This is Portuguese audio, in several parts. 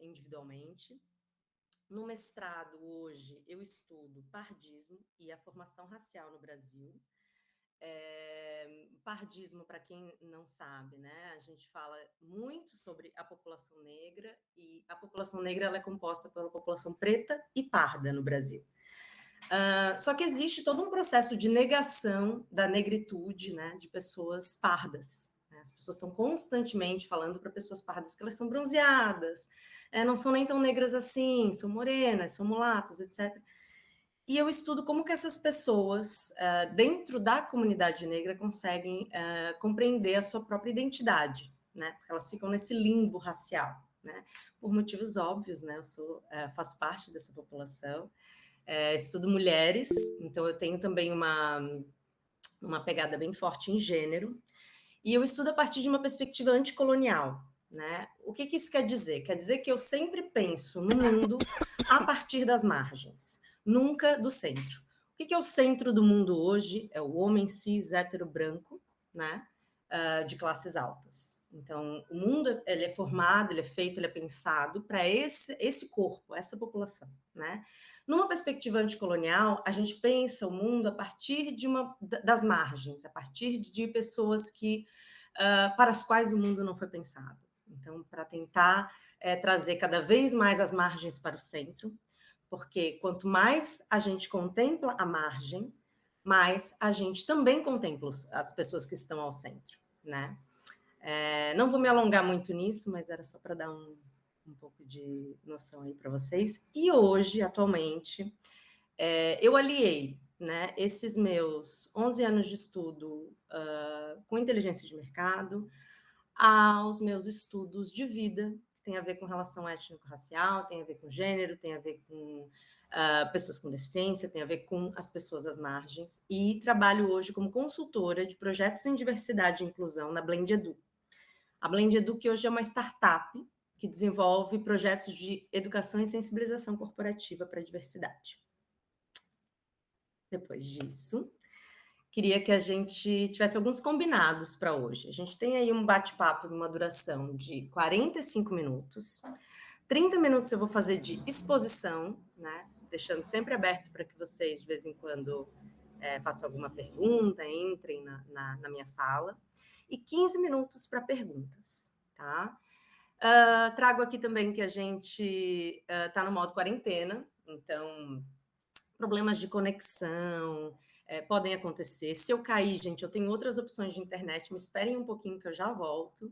individualmente. No mestrado, hoje, eu estudo pardismo e a formação racial no Brasil. Pardismo, para quem não sabe, né, a gente fala muito sobre a população negra, e a população negra ela é composta pela população preta e parda no Brasil. Só que existe todo um processo de negação da negritude, né, de pessoas pardas. Né? As pessoas estão constantemente falando para pessoas pardas que elas são bronzeadas, não são nem tão negras assim, são morenas, são mulatas, etc. E eu estudo como que essas pessoas, dentro da comunidade negra, conseguem compreender a sua própria identidade, né? Porque elas ficam nesse limbo racial, né? Por motivos óbvios, né? Eu faço parte dessa população, estudo mulheres, então eu tenho também uma pegada bem forte em gênero, e eu estudo a partir de uma perspectiva anticolonial, né? O que isso quer dizer? Quer dizer que eu sempre penso no mundo a partir das margens, nunca do centro. O que é o centro do mundo hoje? É o homem cis, hétero, branco, né? De classes altas. Então, o mundo ele é formado, ele é feito, ele é pensado para esse corpo, essa população, né? Numa perspectiva anticolonial, a gente pensa o mundo a partir das margens, a partir de pessoas para as quais o mundo não foi pensado. Então, para tentar trazer cada vez mais as margens para o centro, porque quanto mais a gente contempla a margem, mais a gente também contempla as pessoas que estão ao centro, né? Não vou me alongar muito nisso, mas era só para dar um pouco de noção aí para vocês. E hoje, atualmente, eu aliei, né, esses meus 11 anos de estudo com inteligência de mercado aos meus estudos de vida, que tem a ver com relação étnico-racial, tem a ver com gênero, tem a ver com pessoas com deficiência, tem a ver com as pessoas às margens, e trabalho hoje como consultora de projetos em diversidade e inclusão na Blend Edu. A Blend Edu, que hoje é uma startup que desenvolve projetos de educação e sensibilização corporativa para a diversidade. Depois disso, queria que a gente tivesse alguns combinados para hoje. A gente tem aí um bate-papo de uma duração de 45 minutos. 30 minutos eu vou fazer de exposição, né? Deixando sempre aberto para que vocês, de vez em quando, façam alguma pergunta, entrem na minha fala. E 15 minutos para perguntas, tá? Trago aqui também que a gente está no modo quarentena, então problemas de conexão podem acontecer. Se eu cair, gente, eu tenho outras opções de internet, me esperem um pouquinho que eu já volto,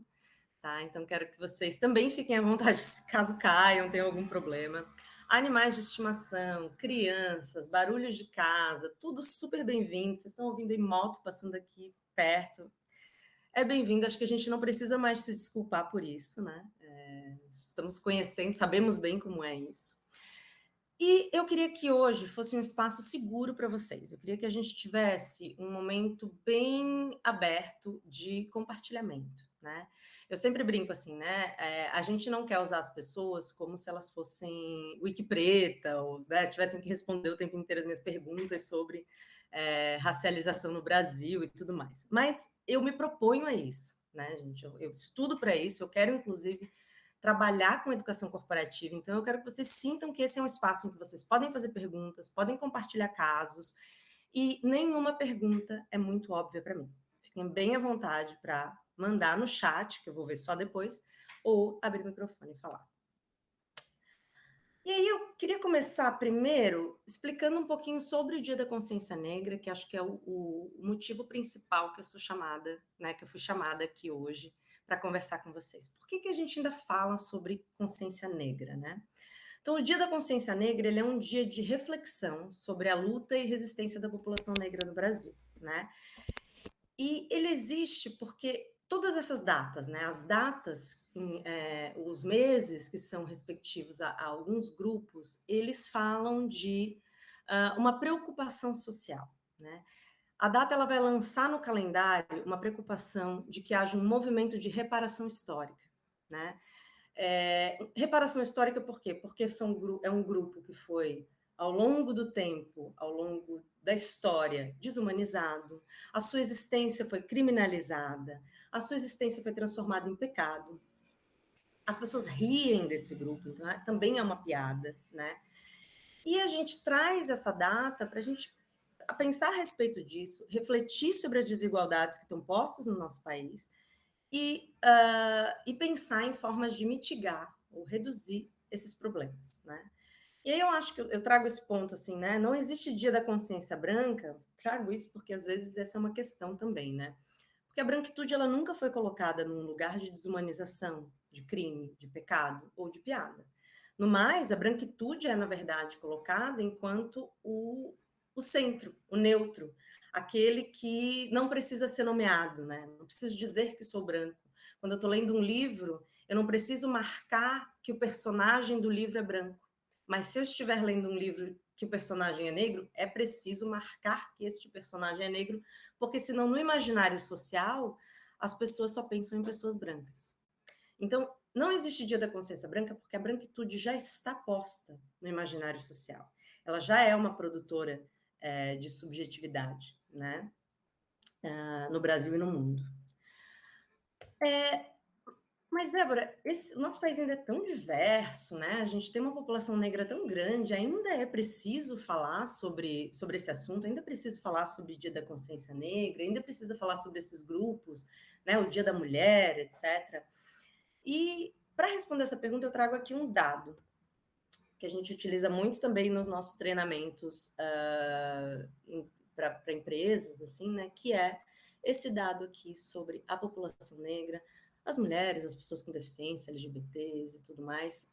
tá? Então quero que vocês também fiquem à vontade, caso caiam, tenham algum problema. Animais de estimação, crianças, barulhos de casa, tudo super bem-vindo. Vocês estão ouvindo aí moto passando aqui perto. É bem-vindo, acho que a gente não precisa mais se desculpar por isso, né? Estamos conhecendo, sabemos bem como é isso. E eu queria que hoje fosse um espaço seguro para vocês. Eu queria que a gente tivesse um momento bem aberto de compartilhamento, né? Eu sempre brinco assim, né? A gente não quer usar as pessoas como se elas fossem Wikipreta ou né, tivessem que responder o tempo inteiro as minhas perguntas sobre racialização no Brasil e tudo mais. Mas eu me proponho a isso, né, gente? Eu estudo para isso, eu quero, inclusive, trabalhar com educação corporativa. Então, eu quero que vocês sintam que esse é um espaço em que vocês podem fazer perguntas, podem compartilhar casos, e nenhuma pergunta é muito óbvia para mim. Fiquem bem à vontade para mandar no chat, que eu vou ver só depois, ou abrir o microfone e falar. E aí eu queria começar primeiro explicando um pouquinho sobre o Dia da Consciência Negra, que acho que é o motivo principal que eu sou chamada, né, que eu fui chamada aqui hoje para conversar com vocês. Por que a gente ainda fala sobre consciência negra, né? Então, o Dia da Consciência Negra ele é um dia de reflexão sobre a luta e resistência da população negra no Brasil, né? E ele existe porque todas essas datas, né, as datas, os meses que são respectivos a alguns grupos, eles falam de uma preocupação social, né? A data ela vai lançar no calendário uma preocupação de que haja um movimento de reparação histórica, né? Reparação histórica por quê? Porque é um grupo que foi, ao longo do tempo, ao longo da história, desumanizado, a sua existência foi criminalizada, a sua existência foi transformada em pecado. as pessoas riem desse grupo, então também é uma piada, né? E a gente traz essa data para a gente pensar a respeito disso, refletir sobre as desigualdades que estão postas no nosso país e pensar em formas de mitigar ou reduzir esses problemas, né? E aí eu acho que eu trago esse ponto assim, né? Não existe dia da consciência branca. Trago isso porque às vezes essa é uma questão também, né? Porque a branquitude ela nunca foi colocada num lugar de desumanização, de crime, de pecado ou de piada. No mais, a branquitude é, na verdade, colocada enquanto o centro, o neutro, aquele que não precisa ser nomeado, né? Não preciso dizer que sou branco. Quando eu estou lendo um livro, eu não preciso marcar que o personagem do livro é branco. Mas se eu estiver lendo um livro que o personagem é negro, é preciso marcar que este personagem é negro, porque senão no imaginário social as pessoas só pensam em pessoas brancas. Então, não existe Dia da Consciência Branca porque a branquitude já está posta no imaginário social. Ela já é uma produtora de subjetividade, né? No Brasil e no mundo. Mas, Débora, o nosso país ainda é tão diverso, né? A gente tem uma população negra tão grande, ainda é preciso falar sobre esse assunto, ainda é preciso falar sobre o Dia da Consciência Negra, ainda precisa falar sobre esses grupos, né? O Dia da Mulher, etc. E para responder essa pergunta, eu trago aqui um dado que a gente utiliza muito também nos nossos treinamentos para empresas, assim, né? Que é esse dado aqui sobre a população negra, as mulheres, as pessoas com deficiência, LGBTs e tudo mais,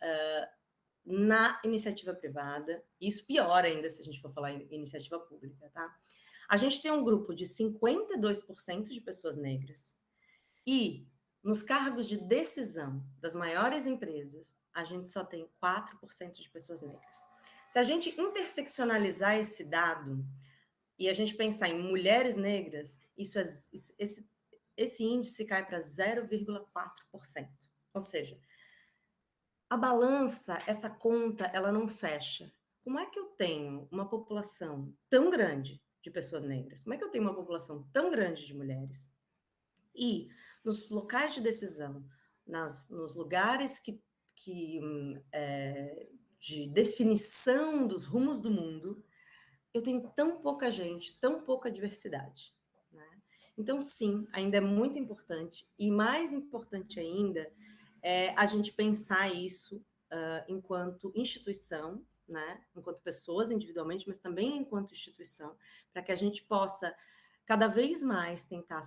na iniciativa privada. Isso pior ainda se a gente for falar em iniciativa pública, tá? A gente tem um grupo de 52% de pessoas negras e nos cargos de decisão das maiores empresas, a gente só tem 4% de pessoas negras. Se a gente interseccionalizar esse dado e a gente pensar em mulheres negras, esse índice cai para 0,4%. Ou seja, a balança, essa conta, ela não fecha. Como é que eu tenho uma população tão grande de pessoas negras? Como é que eu tenho uma população tão grande de mulheres? E nos locais de decisão, nos lugares de definição dos rumos do mundo, eu tenho tão pouca gente, tão pouca diversidade. Né? Então, sim, ainda é muito importante, e mais importante ainda é a gente pensar isso enquanto instituição, né? Enquanto pessoas individualmente, mas também enquanto instituição, para que a gente possa cada vez mais tentar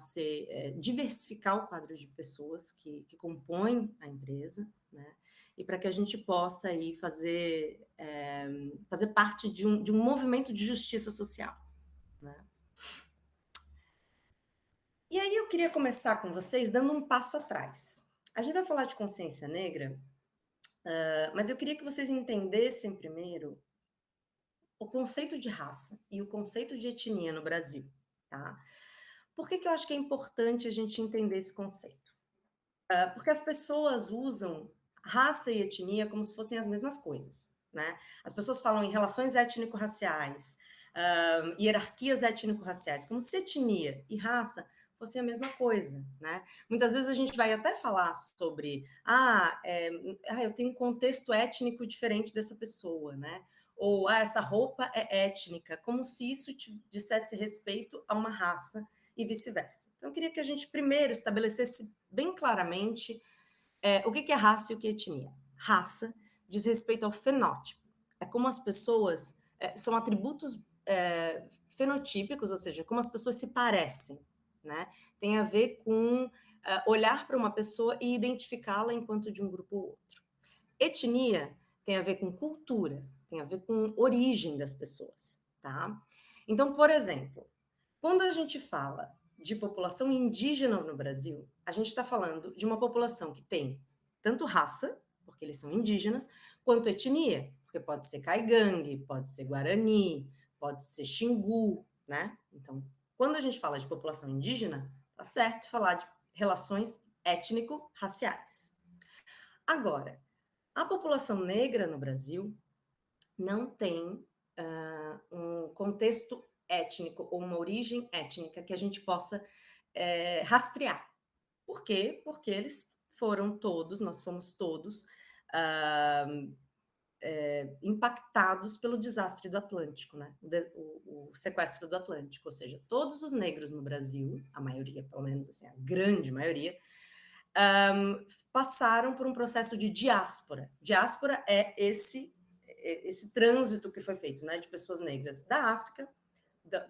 diversificar o quadro de pessoas que compõem a empresa, né? E para que a gente possa aí fazer parte de um movimento de justiça social, né? E aí eu queria começar com vocês dando um passo atrás. A gente vai falar de consciência negra, mas eu queria que vocês entendessem primeiro o conceito de raça e o conceito de etnia no Brasil, tá? Por que eu acho que é importante a gente entender esse conceito? Porque as pessoas usam raça e etnia como se fossem as mesmas coisas, né? As pessoas falam em relações étnico-raciais, hierarquias étnico-raciais, como se etnia e raça fossem a mesma coisa, né? Muitas vezes a gente vai até falar sobre, eu tenho um contexto étnico diferente dessa pessoa, né? Ou, essa roupa é étnica, como se isso dissesse respeito a uma raça e vice-versa. Então, eu queria que a gente primeiro estabelecesse bem claramente o que é raça e o que é etnia. Raça diz respeito ao fenótipo. É como as pessoas são atributos fenotípicos, ou seja, como as pessoas se parecem, né? Tem a ver com olhar para uma pessoa e identificá-la enquanto de um grupo ou outro. Etnia tem a ver com cultura, tem a ver com origem das pessoas, tá? Então, por exemplo, quando a gente fala de população indígena no Brasil, a gente está falando de uma população que tem tanto raça, porque eles são indígenas, quanto etnia, porque pode ser caigangue, pode ser guarani, pode ser xingu, né? Então, quando a gente fala de população indígena, tá certo falar de relações étnico-raciais. Agora, a população negra no Brasil não tem um contexto étnico ou uma origem étnica que a gente possa rastrear. Por quê? Porque eles nós fomos todos, ah, impactados pelo desastre do Atlântico, né? O sequestro do Atlântico, ou seja, todos os negros no Brasil, a maioria, pelo menos assim, a grande maioria, passaram por um processo de diáspora. Diáspora é esse trânsito que foi feito, né, de pessoas negras da África,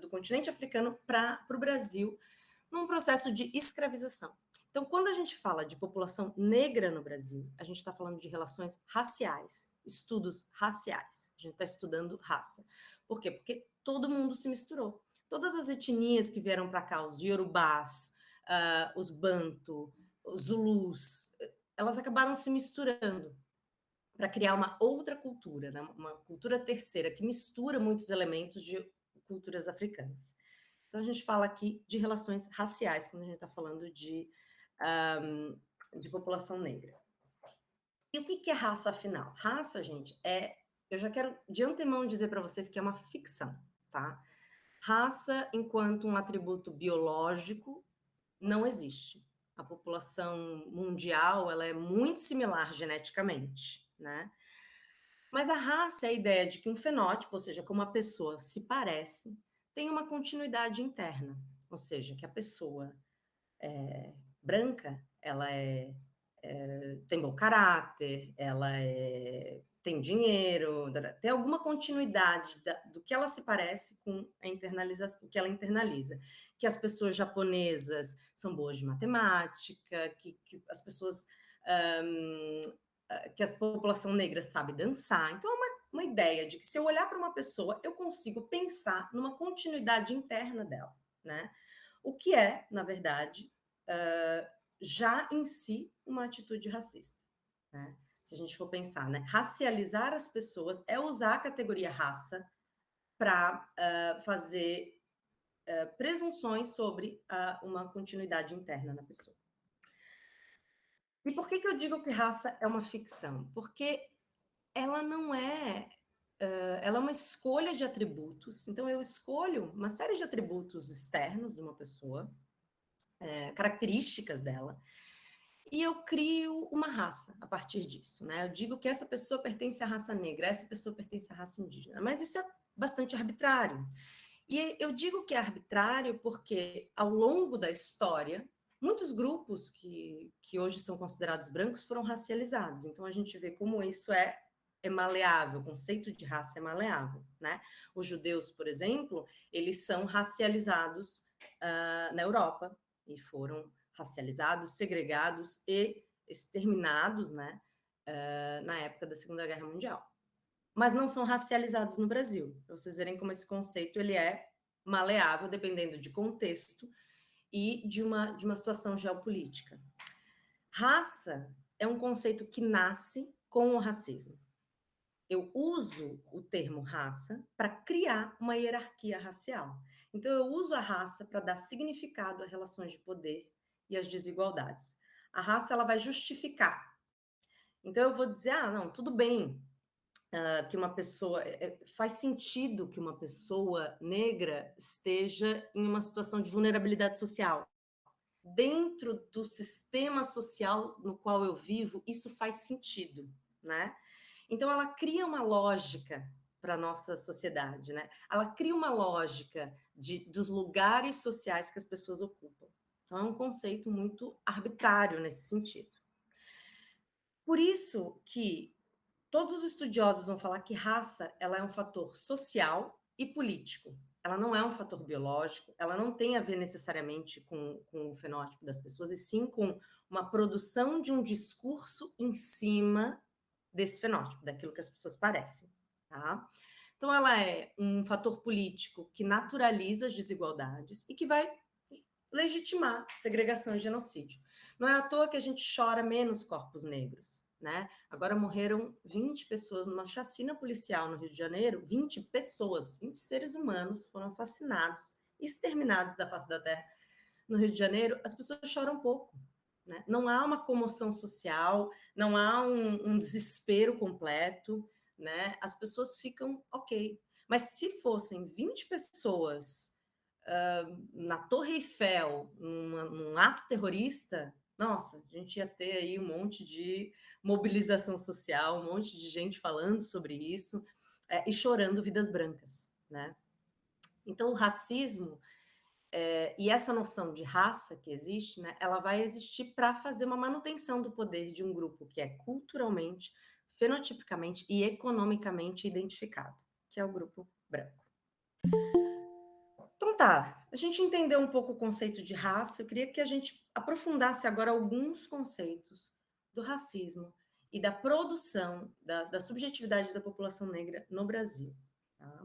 do continente africano para o Brasil, num processo de escravização. Então, quando a gente fala de população negra no Brasil, a gente está falando de relações raciais, estudos raciais. A gente está estudando raça. Por quê? Porque todo mundo se misturou. Todas as etnias que vieram para cá, os iorubás, os banto, os zulus, elas acabaram se misturando para criar uma outra cultura, né? Uma cultura terceira que mistura muitos elementos de culturas africanas. Então, a gente fala aqui de relações raciais, quando a gente está falando de população negra. E o que é raça, afinal? Raça, gente, eu já quero de antemão dizer para vocês que é uma ficção, tá? Raça, enquanto um atributo biológico, não existe. A população mundial, ela é muito similar geneticamente, né? Mas a raça é a ideia de que um fenótipo, ou seja, como a pessoa se parece, tem uma continuidade interna, ou seja, que a pessoa branca, ela tem bom caráter, tem dinheiro, tem alguma continuidade do que ela se parece com o que ela internaliza. Que as pessoas japonesas são boas de matemática, que as pessoas que a população negra sabe dançar. Então, é uma ideia de que se eu olhar para uma pessoa, eu consigo pensar numa continuidade interna dela, né? O que é, na verdade, já em si uma atitude racista, né? Se a gente for pensar, né? Racializar as pessoas é usar a categoria raça para fazer presunções sobre uma continuidade interna na pessoa. E por que eu digo que raça é uma ficção? Porque ela não é. Ela é uma escolha de atributos. Então, eu escolho uma série de atributos externos de uma pessoa, características dela, e eu crio uma raça a partir disso, né? Eu digo que essa pessoa pertence à raça negra, essa pessoa pertence à raça indígena, mas isso é bastante arbitrário. E eu digo que é arbitrário porque, ao longo da história, muitos grupos que hoje são considerados brancos foram racializados. Então, a gente vê como isso é maleável, o conceito de raça é maleável, né? Os judeus, por exemplo, eles são racializados na Europa e foram racializados, segregados e exterminados, né? Na época da Segunda Guerra Mundial. Mas não são racializados no Brasil, para vocês verem como esse conceito ele é maleável, dependendo de contexto e de uma situação geopolítica. Raça é um conceito que nasce com o racismo. Eu uso o termo raça para criar uma hierarquia racial. Então, eu uso a raça para dar significado a relações de poder e às desigualdades. A raça ela vai justificar. Então, eu vou dizer, não, tudo bem, que uma pessoa. Faz sentido que uma pessoa negra esteja em uma situação de vulnerabilidade social. Dentro do sistema social no qual eu vivo, isso faz sentido, né? Então, ela cria uma lógica para a nossa sociedade, né? Ela cria uma lógica dos lugares sociais que as pessoas ocupam. Então, é um conceito muito arbitrário nesse sentido. Por isso que todos os estudiosos vão falar que raça ela é um fator social e político. Ela não é um fator biológico, ela não tem a ver necessariamente com o fenótipo das pessoas, e sim com uma produção de um discurso em cima desse fenótipo, daquilo que as pessoas parecem. Tá? Então, ela é um fator político que naturaliza as desigualdades e que vai legitimar segregação e genocídio. Não é à toa que a gente chora menos corpos negros, né? Agora morreram 20 pessoas numa chacina policial no Rio de Janeiro, 20 pessoas, 20 seres humanos foram assassinados, exterminados da face da terra no Rio de Janeiro. As pessoas choram pouco, né? Não há uma comoção social, não há um desespero completo, né? As pessoas ficam ok. Mas se fossem 20 pessoas na Torre Eiffel, num ato terrorista, nossa, a gente ia ter aí um monte de mobilização social, um monte de gente falando sobre isso, e chorando vidas brancas, né? Então, o racismo e essa noção de raça que existe, né, ela vai existir para fazer uma manutenção do poder de um grupo que é culturalmente, fenotipicamente e economicamente identificado, que é o grupo branco. Então tá, a gente entendeu um pouco o conceito de raça, eu queria que a gente aprofundasse agora alguns conceitos do racismo e da produção da subjetividade da população negra no Brasil. Tá?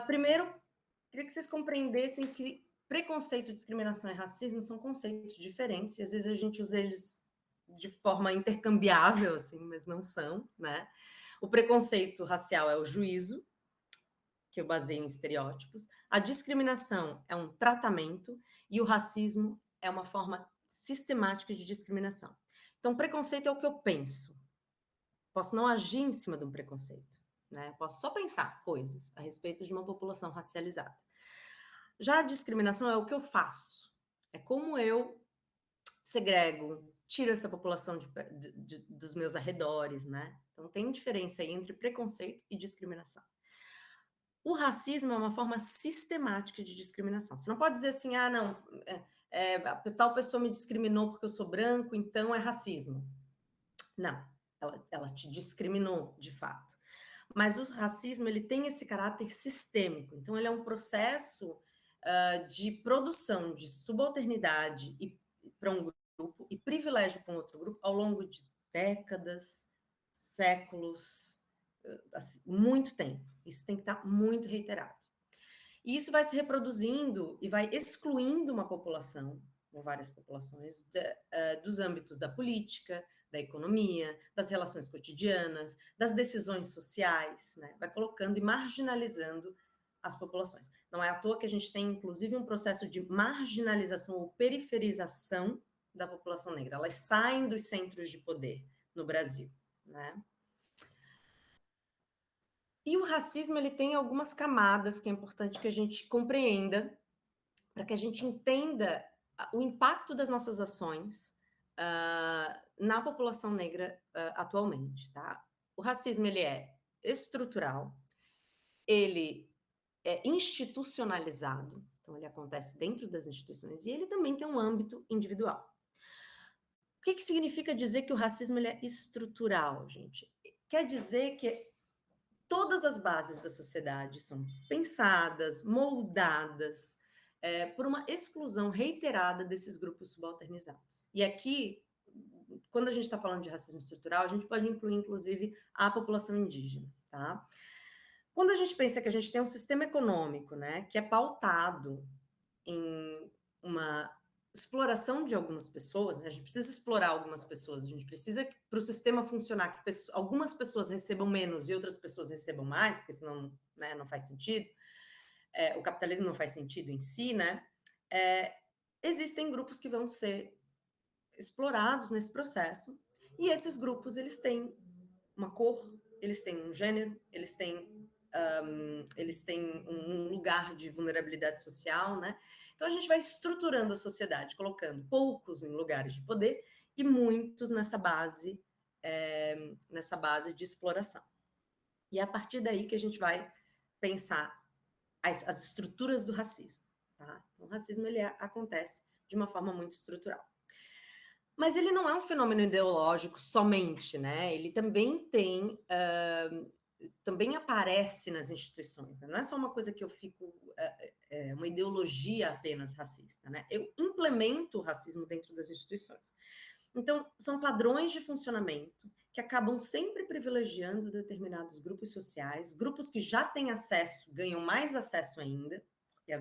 Primeiro, queria que vocês compreendessem que preconceito, discriminação e racismo são conceitos diferentes, e às vezes a gente usa eles de forma intercambiável, assim, mas não são, né? O preconceito racial é o juízo, que eu baseio em estereótipos, a discriminação é um tratamento e o racismo é uma forma sistemática de discriminação. Então, preconceito é o que eu penso. Posso não agir em cima de um preconceito, né? Posso só pensar coisas a respeito de uma população racializada. Já a discriminação é o que eu faço. É como eu segrego, tiro essa população dos meus arredores, né? Então tem diferença aí entre preconceito e discriminação. O racismo é uma forma sistemática de discriminação. Você não pode dizer assim, ah, não, tal pessoa me discriminou porque eu sou branco, então é racismo. Não, ela te discriminou de fato. Mas o racismo ele tem esse caráter sistêmico. Então ele é um processo de produção de subalternidade para um grupo e privilégio para um outro grupo ao longo de décadas, séculos, assim, muito tempo. Isso tem que estar muito reiterado. E isso vai se reproduzindo e vai excluindo uma população, ou várias populações, dos âmbitos da política, da economia, das relações cotidianas, das decisões sociais, né? Vai colocando e marginalizando as populações. Não é à toa que a gente tem, inclusive, um processo de marginalização ou periferização da população negra. Elas saem dos centros de poder no Brasil, né? E o racismo ele tem algumas camadas que é importante que a gente compreenda para que a gente entenda o impacto das nossas ações na população negra atualmente, tá? O racismo ele é estrutural, ele é institucionalizado, então ele acontece dentro das instituições e ele também tem um âmbito individual. O que significa dizer que o racismo ele é estrutural, gente? Quer dizer que todas as bases da sociedade são pensadas, moldadas por uma exclusão reiterada desses grupos subalternizados. E aqui, quando a gente está falando de racismo estrutural, a gente pode incluir, inclusive, a população indígena, tá? Quando a gente pensa que a gente tem um sistema econômico, né, que é pautado em uma exploração de algumas pessoas, né? A gente precisa explorar algumas pessoas, a gente precisa para o sistema funcionar que algumas pessoas recebam menos e outras pessoas recebam mais, porque senão, né, não faz sentido. O capitalismo não faz sentido em si, né? Existem grupos que vão ser explorados nesse processo e esses grupos eles têm uma cor, eles têm um gênero, eles têm um lugar de vulnerabilidade social, né? Então a gente vai estruturando a sociedade, colocando poucos em lugares de poder e muitos nessa base de exploração. E é a partir daí que a gente vai pensar as estruturas do racismo. Tá? O racismo ele acontece de uma forma muito estrutural. Mas ele não é um fenômeno ideológico somente, né? Ele também tem também aparece nas instituições, né? Não é só uma coisa que eu fico uma ideologia apenas racista, né? Eu implemento o racismo dentro das instituições. Então, são padrões de funcionamento que acabam sempre privilegiando determinados grupos sociais, grupos que já têm acesso ganham mais acesso ainda, porque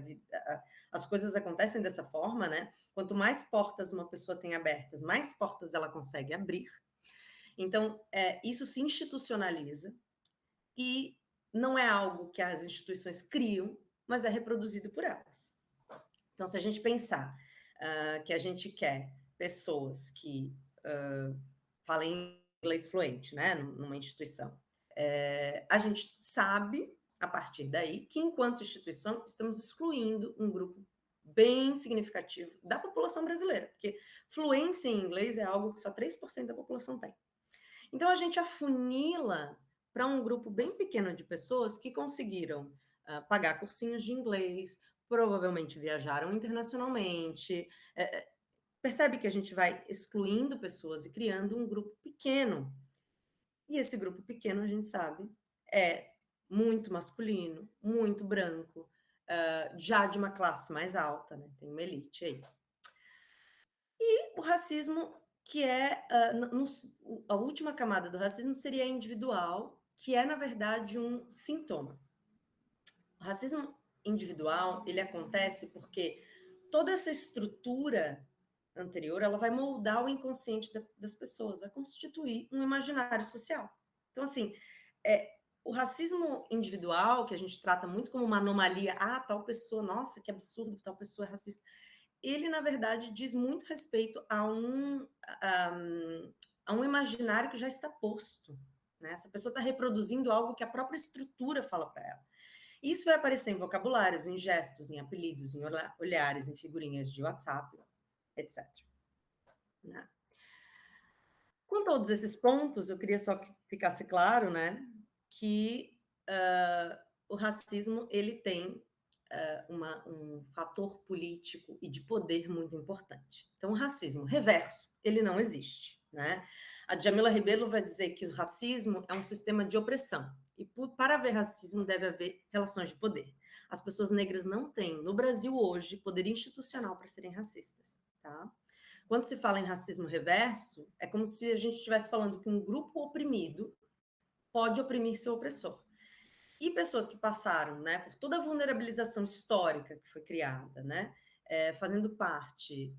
as coisas acontecem dessa forma, né? Quanto mais portas uma pessoa tem abertas, mais portas ela consegue abrir. Então, isso se institucionaliza e não é algo que as instituições criam, mas é reproduzido por elas. Então, se a gente pensar que a gente quer pessoas que falem inglês fluente, né, numa instituição, a gente sabe, a partir daí, que enquanto instituição estamos excluindo um grupo bem significativo da população brasileira, porque fluência em inglês é algo que só 3% da população tem. Então a gente afunila para um grupo bem pequeno de pessoas que conseguiram pagar cursinhos de inglês, provavelmente viajaram internacionalmente. Percebe que a gente vai excluindo pessoas e criando um grupo pequeno. E esse grupo pequeno, a gente sabe, é muito masculino, muito branco, já de uma classe mais alta, né? Tem uma elite aí. E o racismo, que é a última camada do racismo seria individual, que é, na verdade, um sintoma. O racismo individual, ele acontece porque toda essa estrutura anterior, ela vai moldar o inconsciente das pessoas, vai constituir um imaginário social. Então, assim, o racismo individual, que a gente trata muito como uma anomalia, tal pessoa, nossa, que absurdo, tal pessoa é racista, ele, na verdade, diz muito respeito a um imaginário que já está posto. Né? Essa pessoa está reproduzindo algo que a própria estrutura fala para ela. Isso vai aparecer em vocabulários, em gestos, em apelidos, em olhares, em figurinhas de WhatsApp, etc. Né? Com todos esses pontos, eu queria só que ficasse claro, né, que o racismo ele tem um fator político e de poder muito importante. Então, o racismo reverso, ele não existe. Né? A Djamila Ribeiro vai dizer que o racismo é um sistema de opressão. E para haver racismo, deve haver relações de poder. As pessoas negras não têm, no Brasil hoje, poder institucional para serem racistas. Tá? Quando se fala em racismo reverso, é como se a gente estivesse falando que um grupo oprimido pode oprimir seu opressor. E pessoas que passaram, né, por toda a vulnerabilização histórica que foi criada, né, fazendo parte,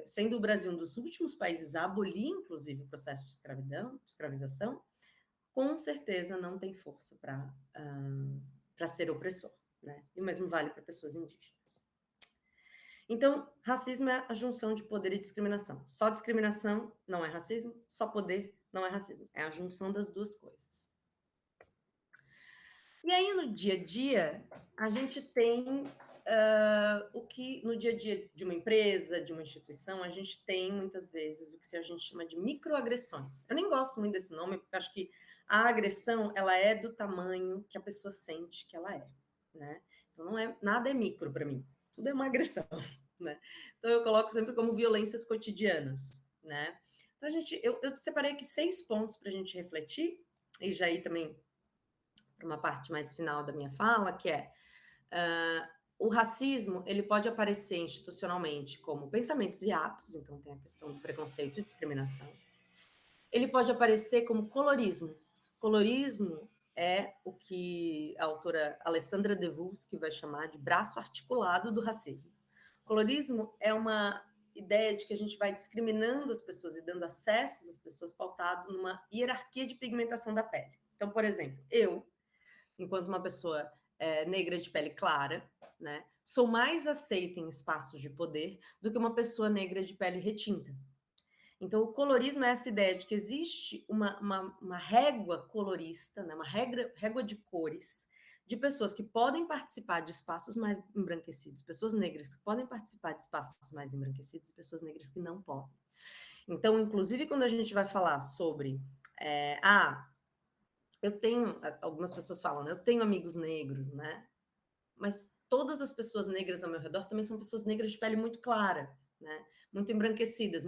sendo o Brasil um dos últimos países a abolir, inclusive, o processo de escravização, com certeza não tem força para ser opressor. Né? E o mesmo vale para pessoas indígenas. Então, racismo é a junção de poder e discriminação. Só discriminação não é racismo, só poder não é racismo. É a junção das duas coisas. E aí, no dia a dia, a gente tem o que, no dia a dia de uma empresa, de uma instituição, a gente tem, muitas vezes, o que a gente chama de microagressões. Eu nem gosto muito desse nome, porque acho que a agressão, ela é do tamanho que a pessoa sente que ela é. Né? Então, nada é micro para mim. Tudo é uma agressão. Né? Então, eu coloco sempre como violências cotidianas. Né? Então, eu separei aqui 6 pontos para a gente refletir, e já ir também para uma parte mais final da minha fala, que é o racismo, ele pode aparecer institucionalmente como pensamentos e atos, então tem a questão do preconceito e discriminação. Ele pode aparecer como colorismo. Colorismo é o que a autora Alessandra Devuski vai chamar de braço articulado do racismo. Colorismo é uma ideia de que a gente vai discriminando as pessoas e dando acesso às pessoas pautado numa hierarquia de pigmentação da pele. Então, por exemplo, eu, enquanto uma pessoa negra de pele clara, né, sou mais aceita em espaços de poder do que uma pessoa negra de pele retinta. Então, o colorismo é essa ideia de que existe uma régua colorista, né, uma régua de cores, de pessoas que podem participar de espaços mais embranquecidos, pessoas negras que podem participar de espaços mais embranquecidos e pessoas negras que não podem. Então, inclusive, quando a gente vai falar sobre eu tenho, algumas pessoas falam, né? Eu tenho amigos negros, né? Mas todas as pessoas negras ao meu redor também são pessoas negras de pele muito clara, né? Muito embranquecidas,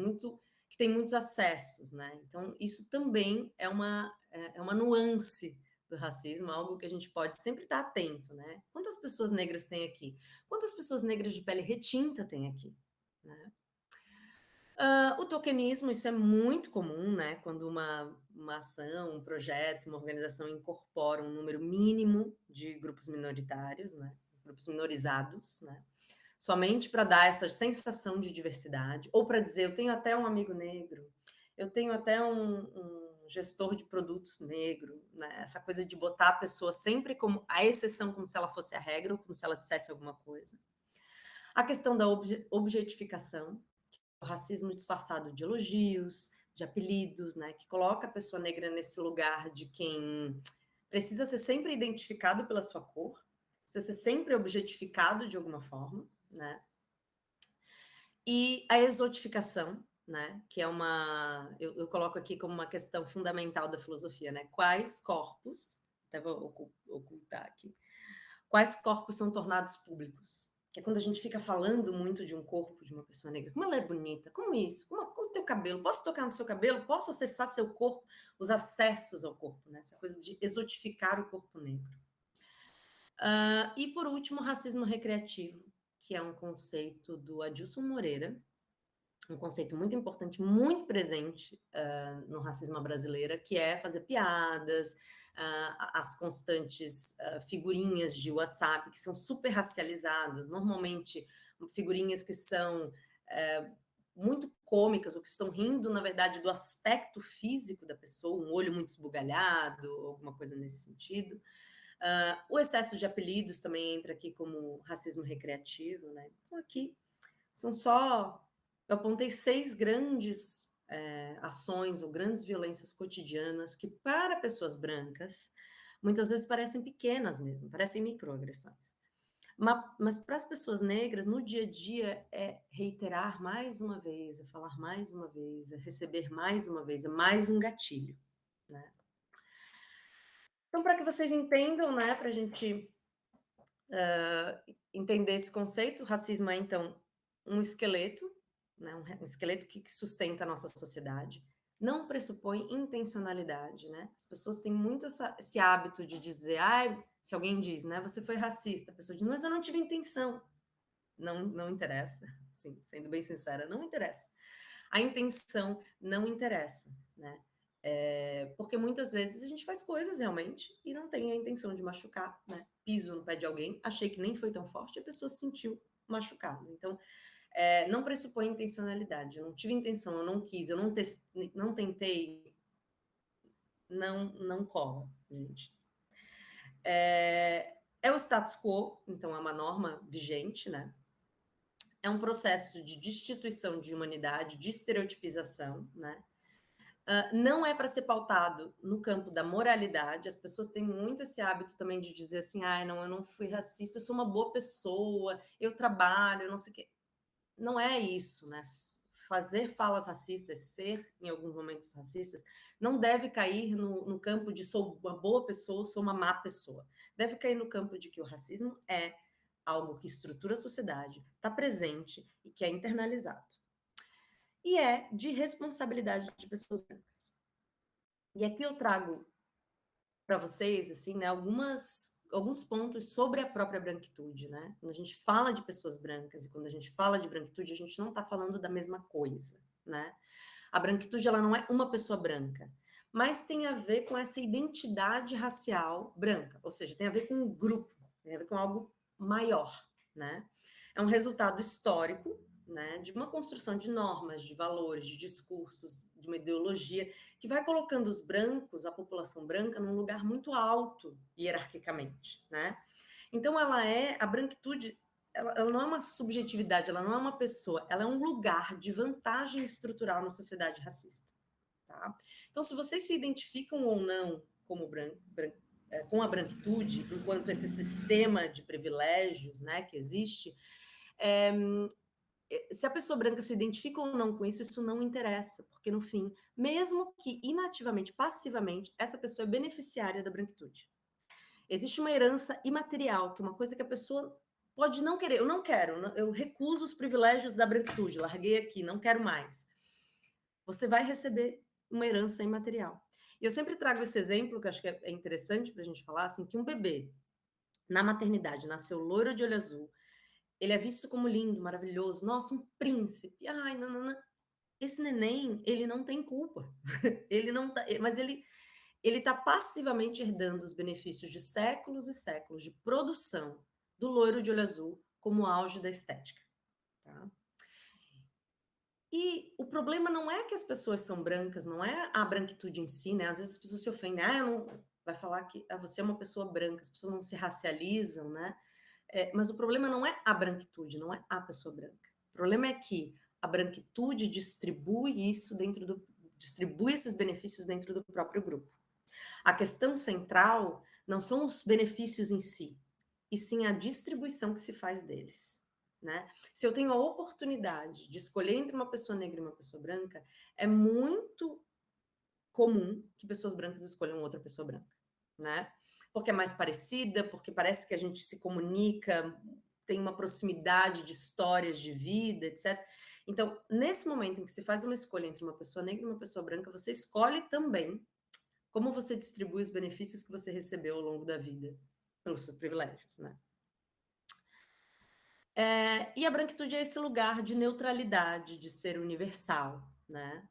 que têm muitos acessos, né? Então, isso também é uma nuance do racismo, algo que a gente pode sempre estar atento, né? Quantas pessoas negras tem aqui? Quantas pessoas negras de pele retinta tem aqui? Né? O tokenismo, isso é muito comum, né? Quando uma ação, um projeto, uma organização incorpora um número mínimo de grupos minoritários, né? Grupos minorizados, né? Somente para dar essa sensação de diversidade, ou para dizer, eu tenho até um amigo negro, eu tenho até um gestor de produtos negro, né? Essa coisa de botar a pessoa sempre como a exceção, como se ela fosse a regra, ou como se ela dissesse alguma coisa. A questão da objetificação, o racismo disfarçado de elogios, de apelidos, né, que coloca a pessoa negra nesse lugar de quem precisa ser sempre identificado pela sua cor, precisa ser sempre objetificado de alguma forma, né? E a exotificação, né, que é uma eu coloco aqui como uma questão fundamental da filosofia, né, quais corpos, até vou ocultar aqui, quais corpos são tornados públicos? Que é quando a gente fica falando muito de um corpo de uma pessoa negra, como ela é bonita, como isso, como o teu cabelo, posso tocar no seu cabelo, posso acessar seu corpo, os acessos ao corpo, né, essa coisa de exotificar o corpo negro. E por último, racismo recreativo, que é um conceito do Adilson Moreira, um conceito muito importante, muito presente no racismo brasileiro, que é fazer piadas, as constantes figurinhas de WhatsApp, que são super racializadas, normalmente figurinhas que são muito cômicas, ou que estão rindo, na verdade, do aspecto físico da pessoa, um olho muito esbugalhado, alguma coisa nesse sentido. O excesso de apelidos também entra aqui como racismo recreativo, né? Então, aqui são só. Eu apontei 6 grandes ações ou grandes violências cotidianas que, para pessoas brancas, muitas vezes parecem pequenas mesmo, parecem microagressões. Mas para as pessoas negras, no dia a dia, é reiterar mais uma vez, é falar mais uma vez, é receber mais uma vez, é mais um gatilho, né? Então, para que vocês entendam, né, para a gente entender esse conceito, o racismo é, então, um esqueleto, né, um esqueleto que sustenta a nossa sociedade, não pressupõe intencionalidade, né? As pessoas têm muito esse hábito de dizer, se alguém diz, né, você foi racista, a pessoa diz, mas eu não tive intenção. Não, não interessa, sim, sendo bem sincera, não interessa. A intenção não interessa, né? Porque muitas vezes a gente faz coisas realmente e não tem a intenção de machucar, né? Piso no pé de alguém, achei que nem foi tão forte, a pessoa se sentiu machucada. Então, não pressupõe intencionalidade. Eu não tive intenção, eu não quis, eu não tentei, não cola, gente. É o status quo, então é uma norma vigente, né? É um processo de destituição de humanidade, de estereotipização, né? Não é para ser pautado no campo da moralidade. As pessoas têm muito esse hábito também de dizer assim, não, eu não fui racista, eu sou uma boa pessoa, eu trabalho, eu não sei o quê. Não é isso, né? Fazer falas racistas, ser em alguns momentos racistas, não deve cair no campo de sou uma boa pessoa, sou uma má pessoa. Deve cair no campo de que o racismo é algo que estrutura a sociedade, está presente e que é internalizado. E é de responsabilidade de pessoas brancas. E aqui eu trago para vocês, assim, né, alguns pontos sobre a própria branquitude, né? Quando a gente fala de pessoas brancas e quando a gente fala de branquitude, a gente não está falando da mesma coisa, né? A branquitude, ela não é uma pessoa branca, mas tem a ver com essa identidade racial branca, ou seja, tem a ver com um grupo, tem a ver com algo maior, né? É um resultado histórico, né, de uma construção de normas, de valores, de discursos, de uma ideologia que vai colocando os brancos, a população branca, num lugar muito alto hierarquicamente, né? Então a branquitude, ela não é uma subjetividade, ela não é uma pessoa, ela é um lugar de vantagem estrutural na sociedade racista, tá? Então, se vocês se identificam ou não como com a branquitude, enquanto esse sistema de privilégios, né, que existe, se a pessoa branca se identifica ou não com isso, isso não interessa, porque no fim, mesmo que inativamente, passivamente, essa pessoa é beneficiária da branquitude. Existe uma herança imaterial, que é uma coisa que a pessoa pode não querer. Eu não quero, eu recuso os privilégios da branquitude, larguei aqui, não quero mais. Você vai receber uma herança imaterial. E eu sempre trago esse exemplo, que acho que é interessante para a gente falar, assim, que um bebê na maternidade nasceu loiro de olho azul, ele é visto como lindo, maravilhoso, nossa, um príncipe. Ai, não, não, não. Esse neném, ele não tem culpa. Ele não tá, mas ele está passivamente herdando os benefícios de séculos e séculos de produção do loiro de olho azul como auge da estética. Tá? E o problema não é que as pessoas são brancas, não é a branquitude em si, né? Às vezes as pessoas se ofendem, vai falar que você é uma pessoa branca, as pessoas não se racializam, né? Mas o problema não é a branquitude, não é a pessoa branca. O problema é que a branquitude distribui esses benefícios dentro do próprio grupo. A questão central não são os benefícios em si, e sim a distribuição que se faz deles. né? Se eu tenho a oportunidade de escolher entre uma pessoa negra e uma pessoa branca, é muito comum que pessoas brancas escolham outra pessoa branca, né? Porque é mais parecida, porque parece que a gente se comunica, tem uma proximidade de histórias de vida, etc. Então, nesse momento em que se faz uma escolha entre uma pessoa negra e uma pessoa branca, você escolhe também como você distribui os benefícios que você recebeu ao longo da vida pelos seus privilégios, né? E a branquitude é esse lugar de neutralidade, de ser universal, né?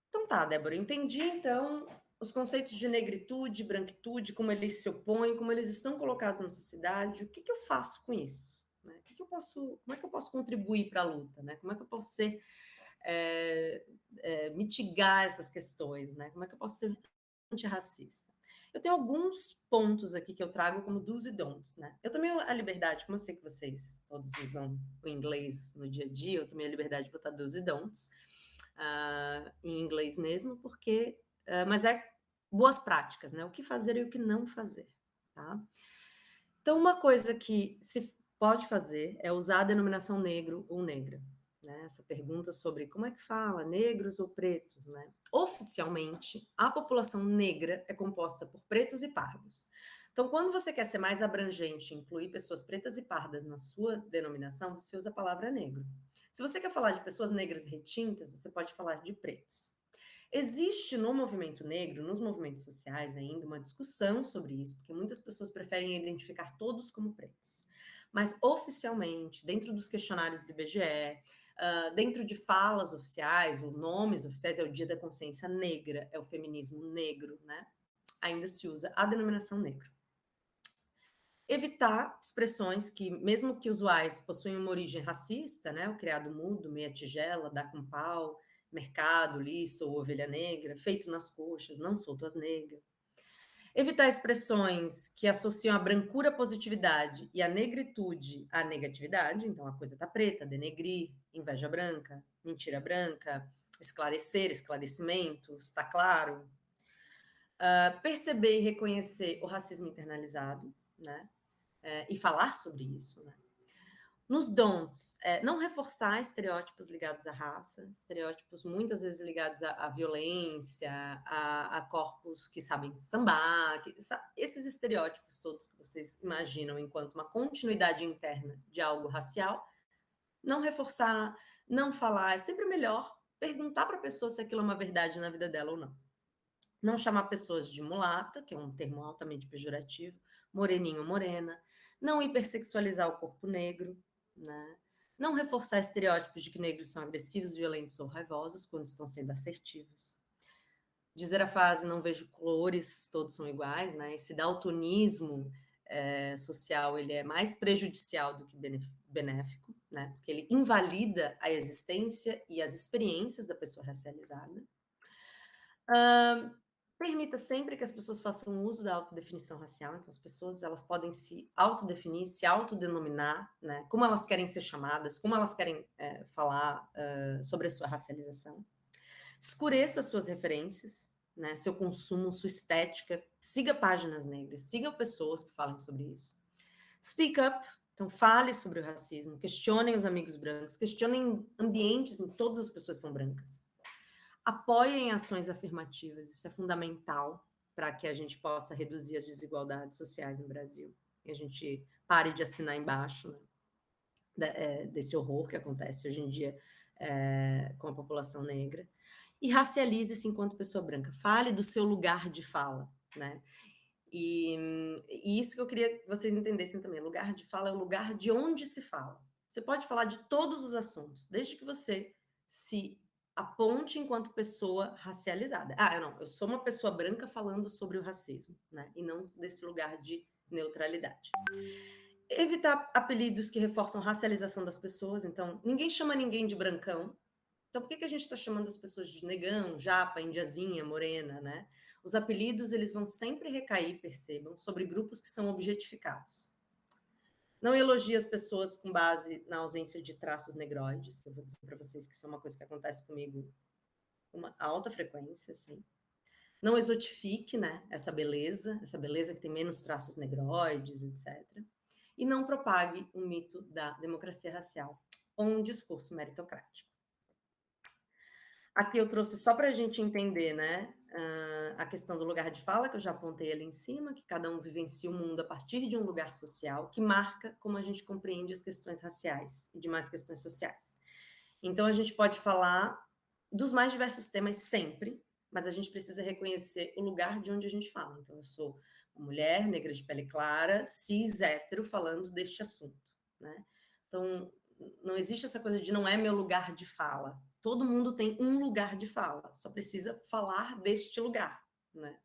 Então tá, Débora, eu entendi então os conceitos de negritude, branquitude, como eles se opõem, como eles estão colocados na sociedade, o que que eu faço com isso? Né? Como é que eu posso contribuir para a luta? Né? Como é que eu posso ser, mitigar essas questões? Né? Como é que eu posso ser antirracista? Eu tenho alguns pontos aqui que eu trago como do's e don'ts, né? Eu tomei a liberdade, como eu sei que vocês todos usam o inglês no dia a dia, eu tomei a liberdade de botar do's e don'ts em inglês mesmo, porque, mas é boas práticas, né? O que fazer e o que não fazer, tá? Então, uma coisa que se pode fazer é usar a denominação negro ou negra, né? Essa pergunta sobre como é que fala, negros ou pretos, né? Oficialmente, a população negra é composta por pretos e pardos. Então, quando você quer ser mais abrangente, incluir pessoas pretas e pardas na sua denominação, você usa a palavra negro. Se você quer falar de pessoas negras retintas, você pode falar de pretos. Existe no movimento negro, nos movimentos sociais ainda, uma discussão sobre isso, porque muitas pessoas preferem identificar todos como pretos. Mas oficialmente, dentro dos questionários do IBGE, dentro de falas oficiais, ou nomes oficiais, é o Dia da Consciência Negra, é o feminismo negro, né? Ainda se usa a denominação negro. Evitar expressões que, mesmo que usuais, possuem uma origem racista, né? O criado mudo, meia tigela, dá com pau, mercado, liço ou ovelha negra, feito nas coxas, não solto as negras. Evitar expressões que associam a brancura à positividade e a negritude à negatividade, então a coisa tá preta, denegrir, inveja branca, mentira branca, esclarecer, esclarecimento, está claro. Perceber e reconhecer o racismo internalizado, né? E falar sobre isso, né? Nos don'ts, não reforçar estereótipos ligados à raça, estereótipos muitas vezes ligados à violência, a corpos que sabem sambar, esses estereótipos todos que vocês imaginam enquanto uma continuidade interna de algo racial, não reforçar, não falar, é sempre melhor perguntar para a pessoa se aquilo é uma verdade na vida dela ou não. Não chamar pessoas de mulata, que é um termo altamente pejorativo, moreninho ou morena, não hipersexualizar o corpo negro, né? Não reforçar estereótipos de que negros são agressivos, violentos ou raivosos quando estão sendo assertivos. Dizer a frase não vejo cores, todos são iguais, né? Esse daltonismo social ele é mais prejudicial do que benéfico, né? Porque ele invalida a existência e as experiências da pessoa racializada. Permita sempre que as pessoas façam uso da autodefinição racial, então as pessoas elas podem se autodefinir, se autodenominar, né, como elas querem ser chamadas, como elas querem falar sobre a sua racialização. Escureça suas referências, né, seu consumo, sua estética, siga páginas negras, siga pessoas que falem sobre isso. Speak up, então fale sobre o racismo, questionem os amigos brancos, questionem ambientes em que todas as pessoas são brancas. Apoiem ações afirmativas, isso é fundamental para que a gente possa reduzir as desigualdades sociais no Brasil. E a gente pare de assinar embaixo, né, desse horror que acontece hoje em dia com a população negra. E racialize-se enquanto pessoa branca. Fale do seu lugar de fala, né? E isso que eu queria que vocês entendessem também. Lugar de fala é o lugar de onde se fala. Você pode falar de todos os assuntos, desde que você se aponte enquanto pessoa racializada. Eu sou uma pessoa branca falando sobre o racismo, né? E não desse lugar de neutralidade. Evitar apelidos que reforçam racialização das pessoas. Então, ninguém chama ninguém de brancão. Então, por que a gente está chamando as pessoas de negão, japa, indiazinha, morena, né? Os apelidos, eles vão sempre recair, percebam, sobre grupos que são objetificados. Não elogie as pessoas com base na ausência de traços negroides. Eu vou dizer para vocês que isso é uma coisa que acontece comigo com uma alta frequência, assim. Não exotifique, né, essa beleza que tem menos traços negroides, etc. e não propague o mito da democracia racial ou um discurso meritocrático. Aqui eu trouxe só para a gente entender, né, a questão do lugar de fala, que eu já apontei ali em cima, que cada um vivencia o mundo a partir de um lugar social, que marca como a gente compreende as questões raciais e demais questões sociais. Então, a gente pode falar dos mais diversos temas sempre, mas a gente precisa reconhecer o lugar de onde a gente fala. Então, eu sou uma mulher negra de pele clara, cis, hétero, falando deste assunto, né? Então, não existe essa coisa de não é meu lugar de fala. Todo mundo tem um lugar de fala, só precisa falar deste lugar, né?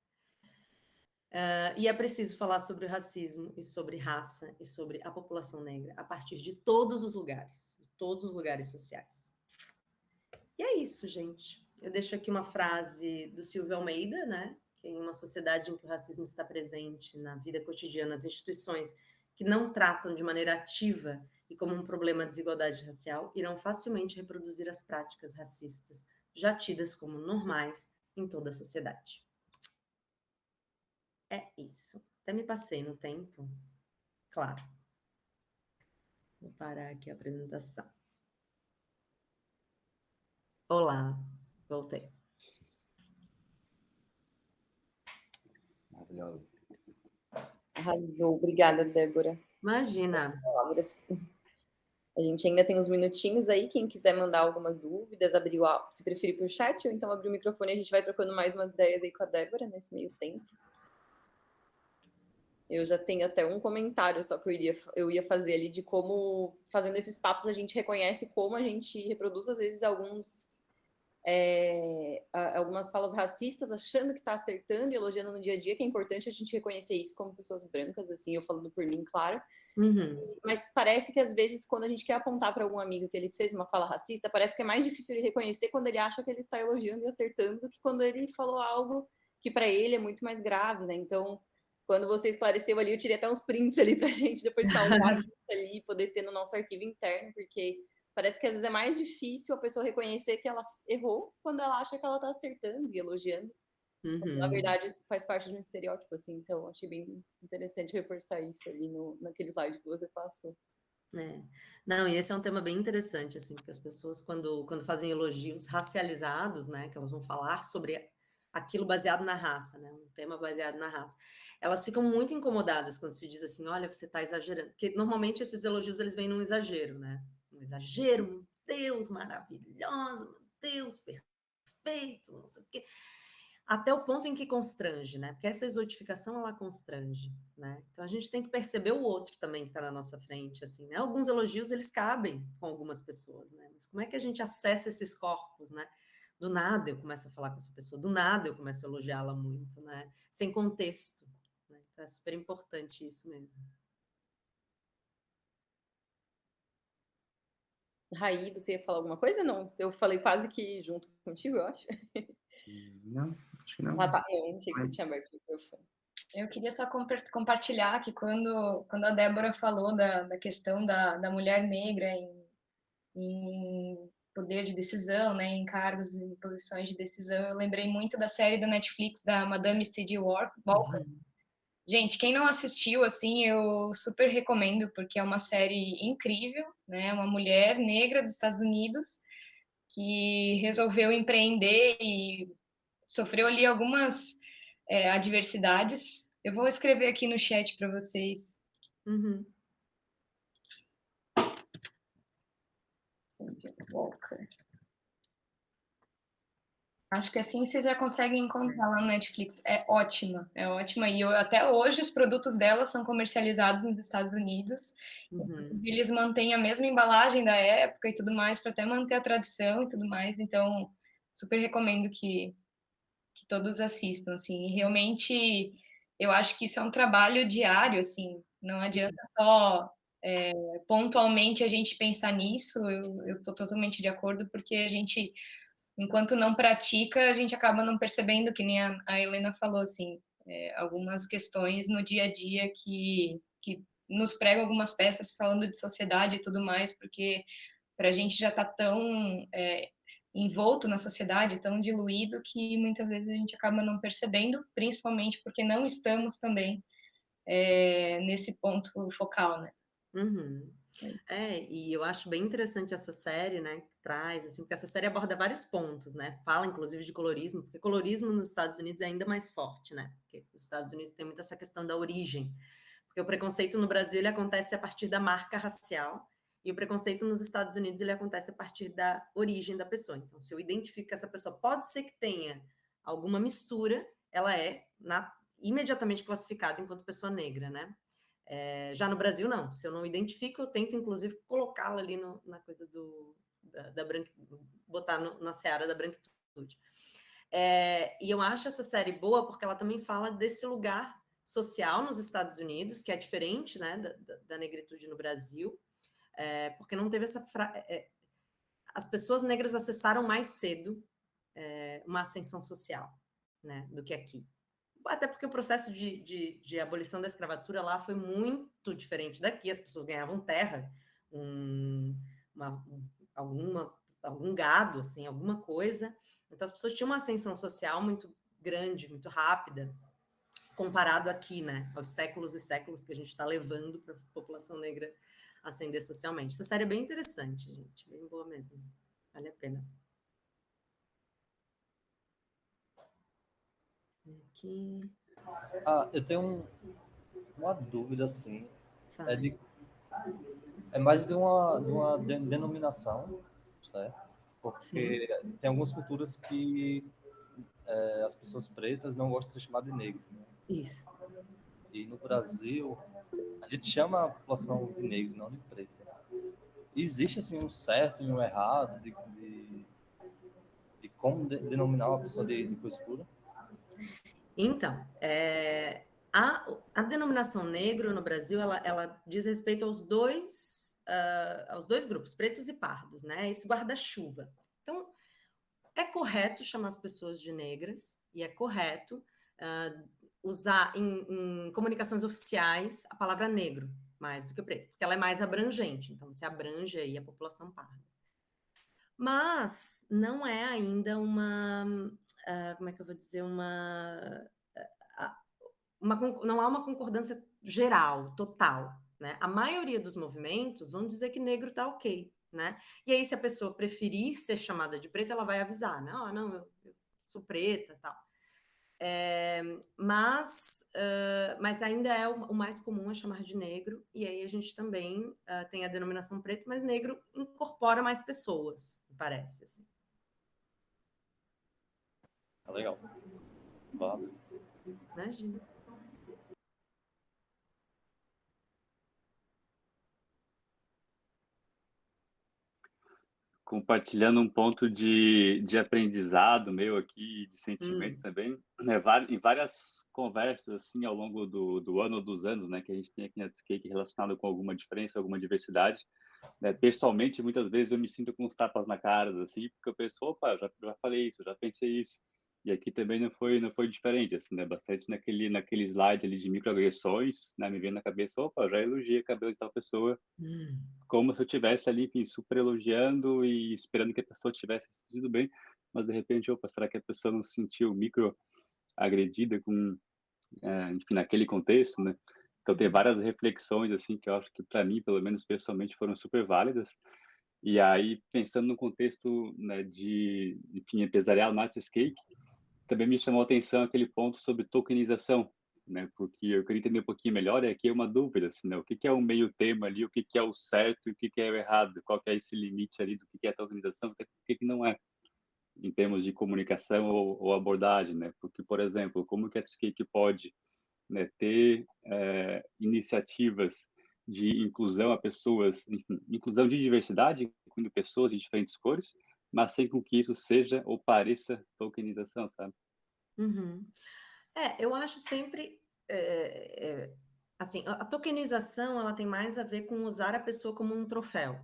E é preciso falar sobre o racismo e sobre raça e sobre a população negra a partir de todos os lugares sociais. E é isso, gente. Eu deixo aqui uma frase do Silvio Almeida, né? Que em uma sociedade em que o racismo está presente na vida cotidiana, as instituições que não tratam de maneira ativa e como um problema a desigualdade racial irão facilmente reproduzir as práticas racistas já tidas como normais em toda a sociedade. É isso. Até me passei no tempo. Claro. Vou parar aqui a apresentação. Olá, voltei. Maravilhosa. Arrasou. Obrigada, Débora. Imagina. Palavras. A gente ainda tem uns minutinhos aí, quem quiser mandar algumas dúvidas, abrir o se preferir por chat, ou então abrir o microfone, a gente vai trocando mais umas ideias aí com a Débora nesse meio tempo. Eu já tenho até um comentário só que eu ia fazer ali de como, fazendo esses papos, a gente reconhece como a gente reproduz, às vezes, algumas falas racistas, achando que está acertando e elogiando no dia a dia, que é importante a gente reconhecer isso como pessoas brancas, assim, eu falando por mim, claro. Uhum. Mas parece que, às vezes, quando a gente quer apontar para algum amigo que ele fez uma fala racista, parece que é mais difícil ele reconhecer quando ele acha que ele está elogiando e acertando do que quando ele falou algo que para ele é muito mais grave, né? Então, quando você esclareceu ali, eu tirei até uns prints ali pra gente depois salvar isso ali, poder ter no nosso arquivo interno, porque parece que às vezes é mais difícil a pessoa reconhecer que ela errou quando ela acha que ela tá acertando e elogiando. Uhum. Na verdade, isso faz parte de um estereótipo, assim, então achei bem interessante reforçar isso ali naquele slide que você passou. Não, e esse é um tema bem interessante, assim, porque as pessoas, quando fazem elogios racializados, né, que elas vão falar sobre aquilo baseado na raça, né, um tema baseado na raça, elas ficam muito incomodadas quando se diz assim, olha, você está exagerando, porque normalmente esses elogios, eles vêm num exagero, né, um exagero, meu Deus, maravilhosa, meu Deus, perfeito, não sei o quê, até o ponto em que constrange, né? Porque essa exotificação, ela constrange, né? Então, a gente tem que perceber o outro também que está na nossa frente, assim, né? Alguns elogios, eles cabem com algumas pessoas, né? Mas como é que a gente acessa esses corpos, né? Do nada eu começo a falar com essa pessoa, do nada eu começo a elogiá-la muito, né? Sem contexto, né? Então, é super importante isso mesmo. Raí, você ia falar alguma coisa? Não, eu falei quase que junto contigo, eu acho. Não, acho que não. Ah, tá. Eu achei que você tinha aberto o microfone. Eu queria só compartilhar que quando a Débora falou da questão da mulher negra em poder de decisão, né, em cargos e posições de decisão, eu lembrei muito da série da Netflix da Madame C.J. Walker. Gente, quem não assistiu, assim, eu super recomendo, porque é uma série incrível, né, uma mulher negra dos Estados Unidos que resolveu empreender e sofreu ali algumas adversidades. Eu vou escrever aqui no chat para vocês. Uhum. C.J. Walker. Acho que assim vocês já conseguem encontrar lá no Netflix. É ótima, é ótima. E até hoje os produtos dela são comercializados nos Estados Unidos. Uhum. Eles mantêm a mesma embalagem da época e tudo mais, para até manter a tradição e tudo mais. Então, super recomendo que todos assistam, assim. E realmente, eu acho que isso é um trabalho diário, assim. Não adianta só pontualmente a gente pensar nisso. Eu estou totalmente de acordo, porque a gente, enquanto não pratica, a gente acaba não percebendo, que nem a Helena falou, assim, algumas questões no dia a dia que nos pregam algumas peças falando de sociedade e tudo mais, porque para a gente já está tão envolto na sociedade, tão diluído, que muitas vezes a gente acaba não percebendo, principalmente porque não estamos também nesse ponto focal, né? Uhum. E eu acho bem interessante essa série, né, que traz, assim, porque essa série aborda vários pontos, né, fala inclusive de colorismo, porque colorismo nos Estados Unidos é ainda mais forte, né, porque os Estados Unidos tem muito essa questão da origem, porque o preconceito no Brasil, ele acontece a partir da marca racial, e o preconceito nos Estados Unidos, ele acontece a partir da origem da pessoa. Então, se eu identifico que essa pessoa pode ser que tenha alguma mistura, ela é imediatamente classificada enquanto pessoa negra, né? Já no Brasil, não. Se eu não identifico, eu tento, inclusive, colocá-la ali na coisa botar na seara da branquitude. E eu acho essa série boa porque ela também fala desse lugar social nos Estados Unidos, que é diferente, né, da negritude no Brasil, porque não teve as pessoas negras acessaram mais cedo uma ascensão social, né, do que aqui. Até porque o processo de abolição da escravatura lá foi muito diferente daqui. As pessoas ganhavam terra, algum gado, assim, alguma coisa. Então, as pessoas tinham uma ascensão social muito grande, muito rápida, comparado aqui, né, aos séculos e séculos que a gente está levando para a população negra ascender socialmente. Essa série é bem interessante, gente, bem boa mesmo. Vale a pena. Aqui. Eu tenho uma dúvida, assim. Fale. É mais de uma denominação, certo? Porque Sim. tem algumas culturas que as pessoas pretas não gostam de ser chamadas de negro. Né? Isso. E no Brasil, a gente chama a população de negro, não de preta. Existe, assim, um certo e um errado de como denominar uma pessoa de cor escura? Então, a denominação negro no Brasil, ela diz respeito aos dois grupos, pretos e pardos, né? Esse guarda-chuva. Então, é correto chamar as pessoas de negras e é correto usar em comunicações oficiais a palavra negro, mais do que preto, porque ela é mais abrangente, então você abrange aí a população parda. Mas não é ainda como é que eu vou dizer, não há uma concordância geral, total, né? A maioria dos movimentos vão dizer que negro tá ok, né? E aí, se a pessoa preferir ser chamada de preta, ela vai avisar, né? Não, eu sou preta, tal. Mas ainda o mais comum é chamar de negro, e aí a gente também tem a denominação preto, mas negro incorpora mais pessoas, parece, assim. Legal. Claro. Imagina. Compartilhando um ponto de aprendizado meu aqui, de sentimentos também, né, em várias conversas, assim, ao longo do ano ou dos anos, né, que a gente tem aqui na Netscape relacionado com alguma diferença, alguma diversidade, né, pessoalmente, muitas vezes eu me sinto com uns tapas na cara, assim, porque eu penso, opa, já falei isso, já pensei isso. E aqui também não foi diferente, assim, né, bastante naquele slide ali de microagressões, né, me vem na cabeça, opa, já elogiei o cabelo de tal pessoa, como se eu tivesse ali, enfim, super elogiando e esperando que a pessoa tivesse se sentido bem, mas de repente, opa, será que a pessoa não se sentiu micro agredida enfim, naquele contexto, né? Então tem várias reflexões assim que eu acho que para mim, pelo menos pessoalmente, foram super válidas. E aí pensando no contexto, né, enfim, empresarial na Netscape, também me chamou a atenção aquele ponto sobre tokenização, né? Porque eu queria entender um pouquinho melhor, e aqui é uma dúvida, assim, né? O que é o meio termo ali, o que é o certo e o que é o errado, qual que é esse limite ali do que é a tokenização, o que não é, em termos de comunicação ou abordagem, né? Porque, por exemplo, como que a Netscape pode, né, ter iniciativas de inclusão a pessoas, enfim, inclusão de diversidade, incluindo pessoas de diferentes cores, mas sem com que isso seja ou pareça tokenização, sabe? Uhum. Eu acho sempre, assim, a tokenização, ela tem mais a ver com usar a pessoa como um troféu,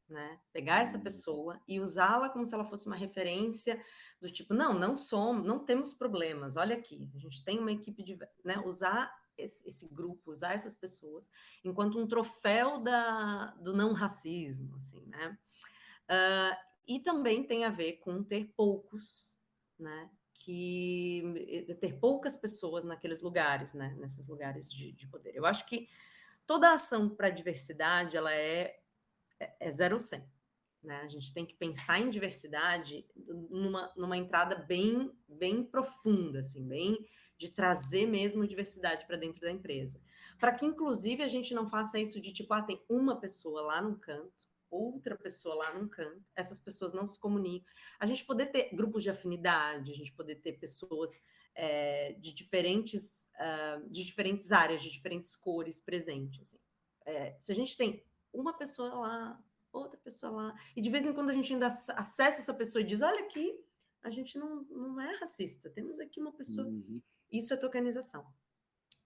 né? Pegar essa pessoa e usá-la como se ela fosse uma referência do tipo, não temos problemas, olha aqui, a gente tem uma equipe de, né? Usar esse grupo, usar essas pessoas enquanto um troféu do não racismo, assim, né? E também tem a ver com ter poucos, né? Ter poucas pessoas naqueles lugares, né? Nesses lugares de poder. Eu acho que toda ação para a diversidade, ela é 0 ou 100. Né? A gente tem que pensar em diversidade numa entrada bem profunda, assim, bem de trazer mesmo diversidade para dentro da empresa. Para que, inclusive, a gente não faça isso de tipo, tem uma pessoa lá num canto, outra pessoa lá num canto, essas pessoas não se comunicam. A gente poder ter grupos de afinidade, a gente poder ter pessoas de diferentes áreas, de diferentes cores presentes. Assim. Se a gente tem uma pessoa lá, outra pessoa lá, e de vez em quando a gente ainda acessa essa pessoa e diz, olha aqui, a gente não é racista, temos aqui uma pessoa... Isso é tokenização.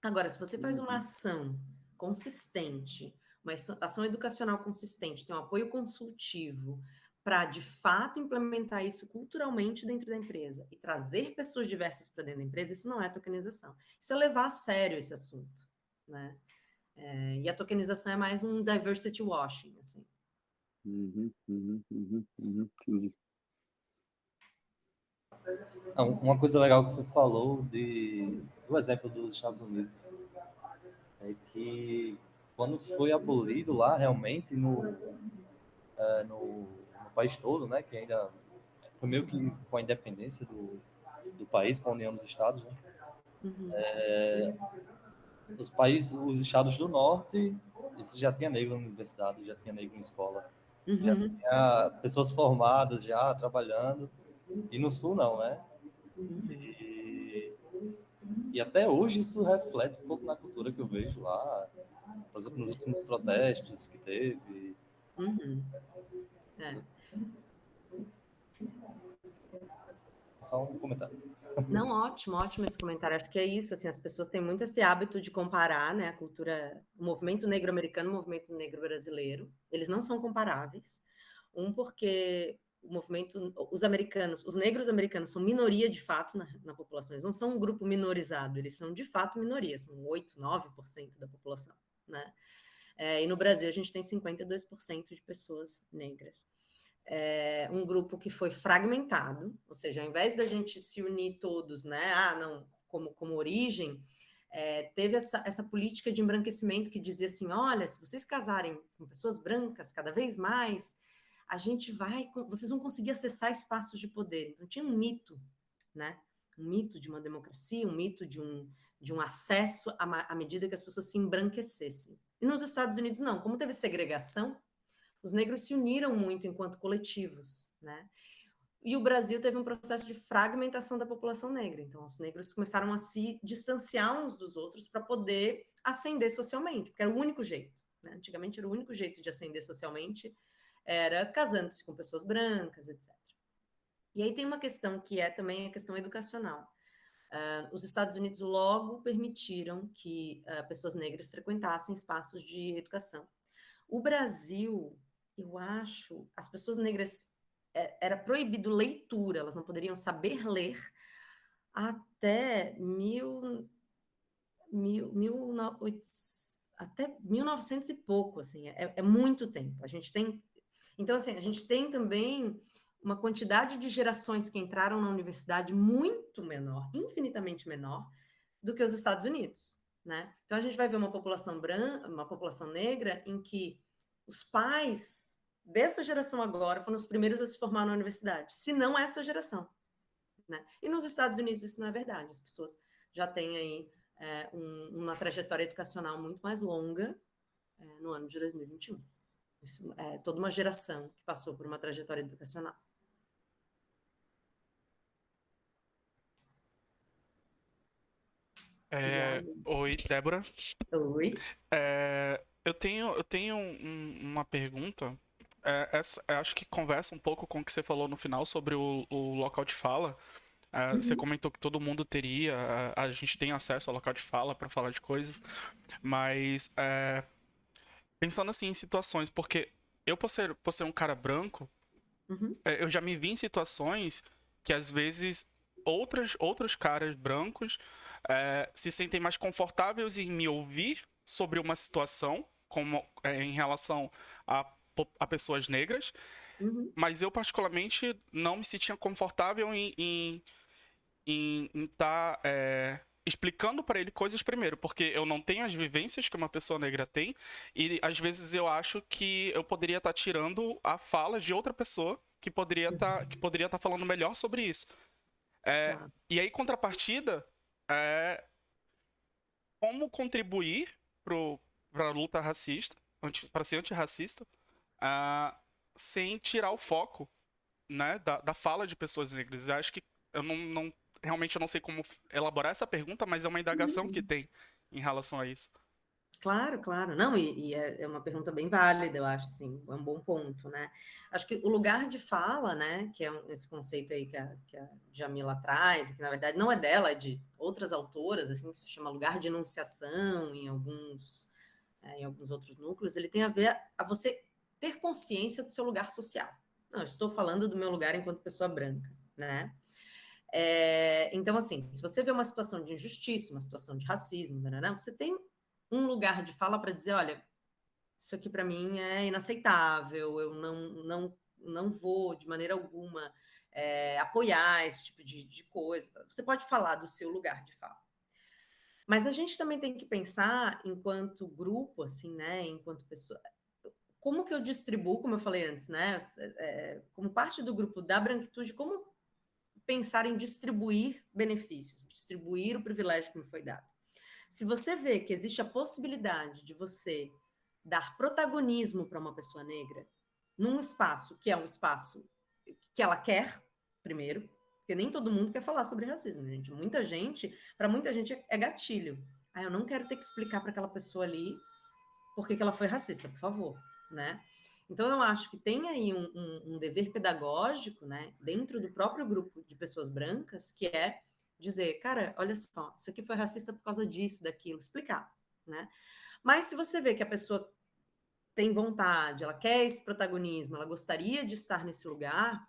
Agora, se você faz uma ação consistente, uma ação educacional consistente, tem um apoio consultivo para, de fato, implementar isso culturalmente dentro da empresa e trazer pessoas diversas para dentro da empresa, isso não é tokenização. Isso é levar a sério esse assunto, né? E a tokenização é mais um diversity washing, assim. Entendi. Uma coisa legal que você falou do exemplo dos Estados Unidos é que quando foi abolido lá realmente no país todo, né, que ainda foi meio que com a independência do país, com a União dos Estados, né? Os estados do norte, isso já tinha negro na universidade, já tinha negro na escola, já tinha pessoas formadas já trabalhando, e no sul não, né? E até hoje isso reflete um pouco na cultura que eu vejo lá, por exemplo, nos últimos protestos que teve. Só um comentário. Não, ótimo esse comentário. Acho que é isso, assim, as pessoas têm muito esse hábito de comparar, né, a cultura, o movimento negro americano e o movimento negro brasileiro. Eles não são comparáveis. Porque os americanos, os negros americanos são minoria de fato na população. Eles não são um grupo minorizado, eles são de fato minoria, são 8, 9% da população, né? E no Brasil a gente tem 52% de pessoas negras. Um grupo que foi fragmentado, ou seja, ao invés da gente se unir todos, né, não, como origem, teve essa política de embranquecimento que dizia assim, olha, se vocês casarem com pessoas brancas cada vez mais, vocês vão conseguir acessar espaços de poder. Então tinha um mito, né, um mito de uma democracia, um mito de um acesso à medida que as pessoas se embranquecessem. E nos Estados Unidos não, como teve segregação, os negros se uniram muito enquanto coletivos, né? E o Brasil teve um processo de fragmentação da população negra. Então, os negros começaram a se distanciar uns dos outros para poder ascender socialmente, porque era o único jeito, né? Antigamente era o único jeito de ascender socialmente, era casando-se com pessoas brancas, etc. E aí tem uma questão que é também a questão educacional. Os Estados Unidos logo permitiram que pessoas negras frequentassem espaços de educação. O Brasil, eu acho, as pessoas negras era proibido leitura, elas não poderiam saber ler até até 1900 e pouco, assim, é muito tempo. Então, assim, a gente tem também uma quantidade de gerações que entraram na universidade muito menor, infinitamente menor, do que os Estados Unidos, né? Então, a gente vai ver uma população branca, uma população negra, em que os pais dessa geração agora foram os primeiros a se formar na universidade, se não essa geração, né? E nos Estados Unidos isso não é verdade, as pessoas já têm aí uma trajetória educacional muito mais longa no ano de 2021. Isso é toda uma geração que passou por uma trajetória educacional. Oi, Débora. Oi. Eu tenho uma pergunta. Acho que conversa um pouco com o que você falou no final sobre o local de fala. Você comentou que todo mundo teria, a gente tem acesso ao local de fala para falar de coisas, mas pensando assim em situações, porque eu, por ser um cara branco, eu já me vi em situações que às vezes outros caras brancos se sentem mais confortáveis em me ouvir sobre uma situação, como em relação a pessoas negras, mas eu particularmente não me sentia confortável em estar explicando para ele coisas primeiro, porque eu não tenho as vivências que uma pessoa negra tem, e às vezes eu acho que eu poderia estar tirando a fala de outra pessoa que poderia estar falando melhor sobre isso. Tá. E aí, contrapartida, como contribuir para a luta racista, para ser antirracista, sem tirar o foco, né, da fala de pessoas negras. Eu acho que eu realmente eu não sei como elaborar essa pergunta, mas é uma indagação que tem em relação a isso. Claro, claro. Não, e é uma pergunta bem válida, eu acho, assim, é um bom ponto, né? Acho que o lugar de fala, né, que é esse conceito aí que a Djamila traz, e que na verdade não é dela, é de outras autoras, assim, que se chama lugar de enunciação em alguns outros núcleos, ele tem a ver a você ter consciência do seu lugar social. Não, eu estou falando do meu lugar enquanto pessoa branca, né? Então, assim, se você vê uma situação de injustiça, uma situação de racismo, né, você tem um lugar de fala para dizer, olha, isso aqui para mim é inaceitável, eu não vou de maneira alguma apoiar esse tipo de coisa. Você pode falar do seu lugar de fala. Mas a gente também tem que pensar enquanto grupo, assim, né, enquanto pessoa, como que eu distribuo, como eu falei antes, né, como parte do grupo da branquitude, como pensar em distribuir benefícios, distribuir o privilégio que me foi dado. Se você vê que existe a possibilidade de você dar protagonismo para uma pessoa negra num espaço que é um espaço que ela quer, primeiro, porque nem todo mundo quer falar sobre racismo, gente. Para muita gente é gatilho. Eu não quero ter que explicar para aquela pessoa ali por que ela foi racista, por favor, né? Então, eu acho que tem aí um dever pedagógico, né, dentro do próprio grupo de pessoas brancas, que é dizer, cara, olha só, isso aqui foi racista por causa disso, daquilo, explicar, né? Mas se você vê que a pessoa tem vontade, ela quer esse protagonismo, ela gostaria de estar nesse lugar,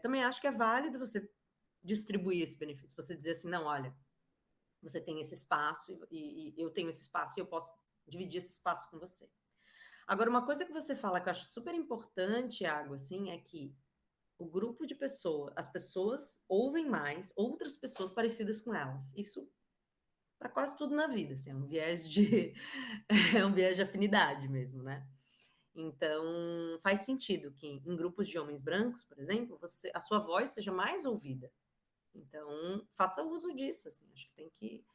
também acho que é válido você distribuir esse benefício, você dizer assim, não, olha, você tem esse espaço e eu tenho esse espaço e eu posso dividir esse espaço com você. Agora, uma coisa que você fala que eu acho super importante, Iago, assim, é que o grupo de pessoas, as pessoas ouvem mais outras pessoas parecidas com elas. Isso para quase tudo na vida, assim, é um viés de é um viés de afinidade mesmo, né? Então, faz sentido que em grupos de homens brancos, por exemplo, a sua voz seja mais ouvida. Então, faça uso disso, assim, acho que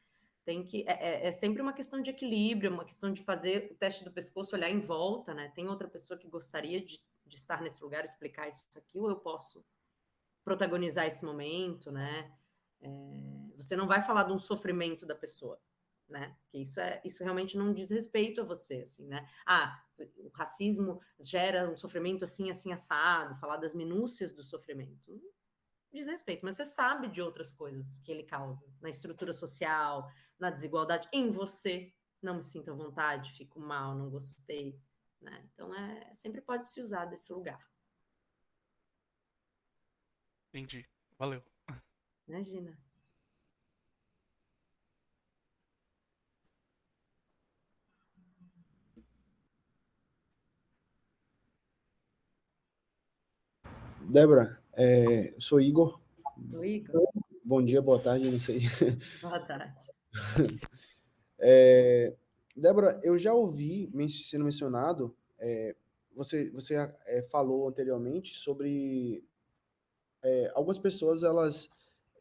é sempre uma questão de equilíbrio, uma questão de fazer o teste do pescoço, olhar em volta, né? Tem outra pessoa que gostaria de estar nesse lugar, explicar isso aqui, ou eu posso protagonizar esse momento, né? Você não vai falar de um sofrimento da pessoa, né? Porque isso realmente não diz respeito a você, assim, né? O racismo gera um sofrimento assim, assim, assado, falar das minúcias do sofrimento. Diz respeito, mas você sabe de outras coisas que ele causa, na estrutura social, na desigualdade, em você. Não me sinto à vontade, fico mal, não gostei, né? Então, sempre pode se usar desse lugar. Entendi. Valeu. Imagina. Débora, sou Igor. Oi, Igor. Bom dia, boa tarde, não sei. Boa tarde. Débora, eu já ouvi sendo mencionado, você falou anteriormente sobre algumas pessoas elas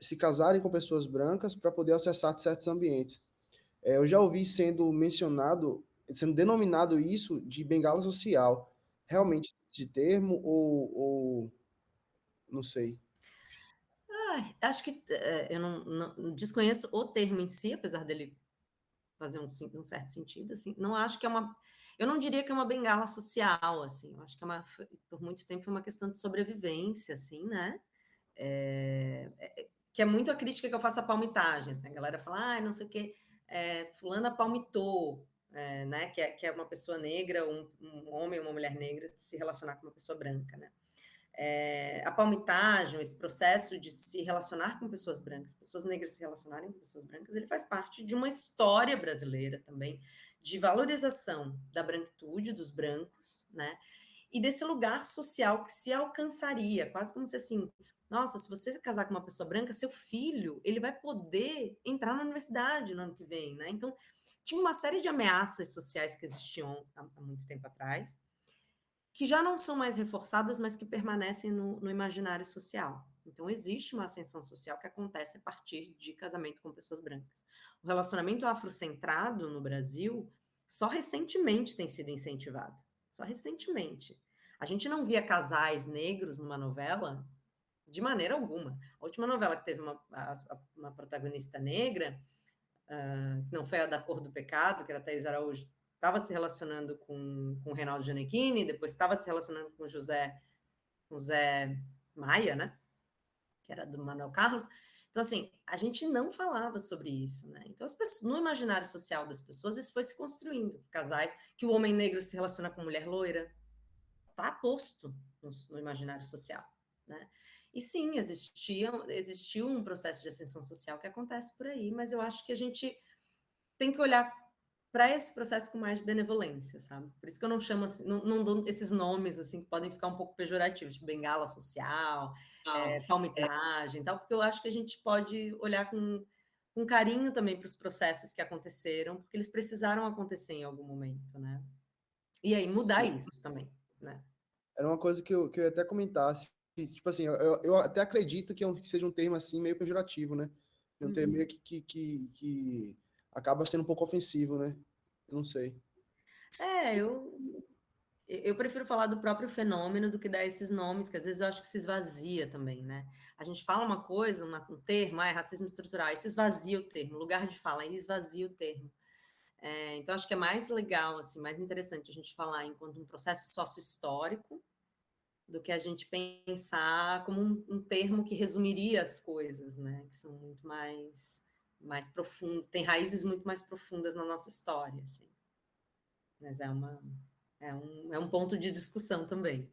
se casarem com pessoas brancas para poder acessar certos ambientes. Eu já ouvi sendo denominado isso de bengala social. Realmente esse termo ou não sei? Acho que eu não desconheço o termo em si, apesar dele fazer um certo sentido, assim. Não acho que eu não diria que é uma bengala social, assim. Eu acho que por muito tempo foi uma questão de sobrevivência, assim, né? Que é muito a crítica que eu faço à palmitagem, assim. A galera fala, não sei o quê, fulana palmitou, né? Que é uma pessoa negra, um homem ou uma mulher negra se relacionar com uma pessoa branca, né? A palmitagem, esse processo de se relacionar com pessoas brancas, pessoas negras se relacionarem com pessoas brancas, ele faz parte de uma história brasileira também, de valorização da branquitude, dos brancos, né? E desse lugar social que se alcançaria, quase como se assim, nossa, se você casar com uma pessoa branca, seu filho, ele vai poder entrar na universidade no ano que vem, né? Então, tinha uma série de ameaças sociais que existiam há muito tempo atrás, que já não são mais reforçadas, mas que permanecem no imaginário social. Então, existe uma ascensão social que acontece a partir de casamento com pessoas brancas. O relacionamento afrocentrado no Brasil só recentemente tem sido incentivado. Só recentemente. A gente não via casais negros numa novela de maneira alguma. A última novela que teve uma protagonista negra, que não foi a da Cor do Pecado, que era a Thaís Araújo, estava se relacionando com o Reinaldo Gianecchini, depois estava se relacionando com o José Maia, né? Que era do Manuel Carlos. Então, assim, a gente não falava sobre isso, né? Então, no imaginário social das pessoas, isso foi se construindo. Casais, que o homem negro se relaciona com mulher loira, está posto no imaginário social, né? E sim, existiu um processo de ascensão social que acontece por aí, mas eu acho que a gente tem que olhar para esse processo com mais benevolência, sabe? Por isso que eu não chamo assim, não dou esses nomes assim que podem ficar um pouco pejorativos, tipo bengala social, palmitagem e tal, porque eu acho que a gente pode olhar com carinho também para os processos que aconteceram, porque eles precisaram acontecer em algum momento, né? E aí mudar isso também, né? Era uma coisa que eu ia até comentar, tipo assim, eu até acredito que seja um termo assim meio pejorativo, né? Um termo meio que acaba sendo um pouco ofensivo, né? Eu não sei. Eu prefiro falar do próprio fenômeno do que dar esses nomes, que às vezes eu acho que se esvazia também, né? A gente fala uma coisa, um termo, é racismo estrutural, e se esvazia o termo, lugar de fala, e esvazia o termo. Então, acho que é mais legal, assim, mais interessante a gente falar enquanto um processo sócio-histórico do que a gente pensar como um termo que resumiria as coisas, né? Que são muito mais profundas, tem raízes muito mais profundas na nossa história, assim. Mas é um ponto de discussão também.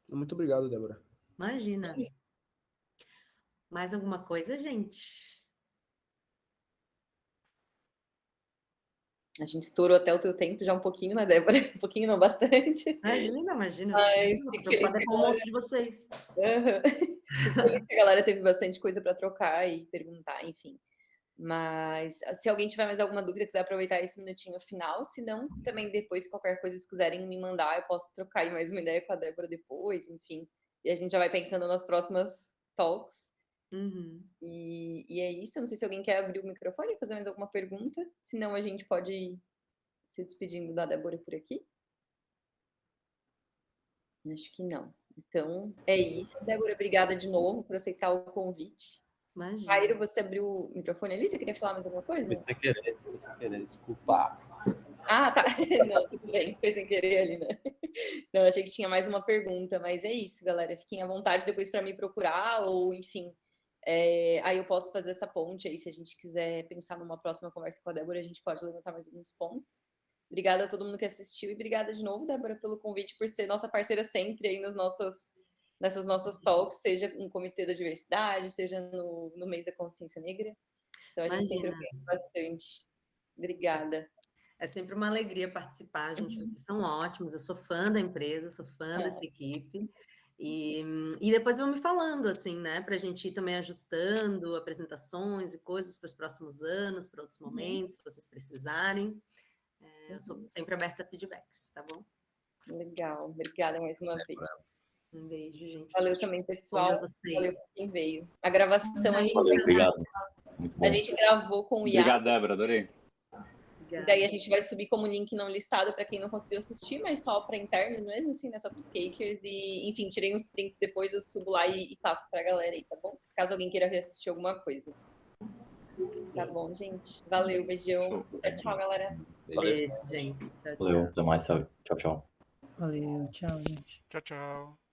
Muito obrigado, Débora. Imagina. Mais alguma coisa, gente? A gente estourou até o teu tempo já um pouquinho, né, Débora? Um pouquinho, não bastante. Imagina. Mas Estou preocupada com o almoço de vocês. A galera teve bastante coisa para trocar e perguntar, enfim. Mas se alguém tiver mais alguma dúvida, quiser aproveitar esse minutinho final, se não, também depois, qualquer coisa, se quiserem me mandar, eu posso trocar aí mais uma ideia com a Débora depois, enfim. E a gente já vai pensando nas próximas talks. E é isso. Eu não sei se alguém quer abrir o microfone e fazer mais alguma pergunta. Senão, a gente pode ir se despedindo da Débora por aqui. Acho que não. Então, é isso. Débora, obrigada de novo por aceitar o convite. Imagina. Cairo, você abriu o microfone ali? Você queria falar mais alguma coisa? Foi sem querer, desculpa. Ah, tá. Não, tudo bem. Foi sem querer ali, né? Não, achei que tinha mais uma pergunta, mas é isso, galera. Fiquem à vontade depois para me procurar, ou enfim. Aí eu posso fazer essa ponte aí, se a gente quiser pensar numa próxima conversa com a Débora, a gente pode levantar mais alguns pontos. Obrigada a todo mundo que assistiu e obrigada de novo, Débora, pelo convite, por ser nossa parceira sempre aí nessas nossas talks, seja no Comitê da Diversidade, seja no mês da Consciência Negra. Então a gente sempre aprende bastante. Obrigada. É sempre uma alegria participar, gente. Vocês são ótimos. Eu sou fã da empresa, sou fã dessa equipe. E depois vão me falando, assim, né? Para a gente ir também ajustando apresentações e coisas para os próximos anos, para outros momentos, se vocês precisarem. Eu sou sempre aberta a feedbacks, tá bom? Legal. Obrigada mais uma vez. Um beijo, gente. Valeu também, pessoal. Valeu por quem veio. A gravação Obrigado. Muito bom. A gente gravou com o Iago. Obrigado, Débora, adorei. E daí a gente vai subir como link não listado para quem não conseguiu assistir, mas só para internos mesmo, assim, né? Só para os cakers. E, enfim, tirei uns prints depois, eu subo lá e passo para a galera aí, tá bom? Caso alguém queira reassistir alguma coisa. Tá bom, gente. Valeu, beijão. Tchau, galera. Beijo, gente. Valeu, até mais, tchau, tchau. Valeu, tchau, gente. Tchau, tchau.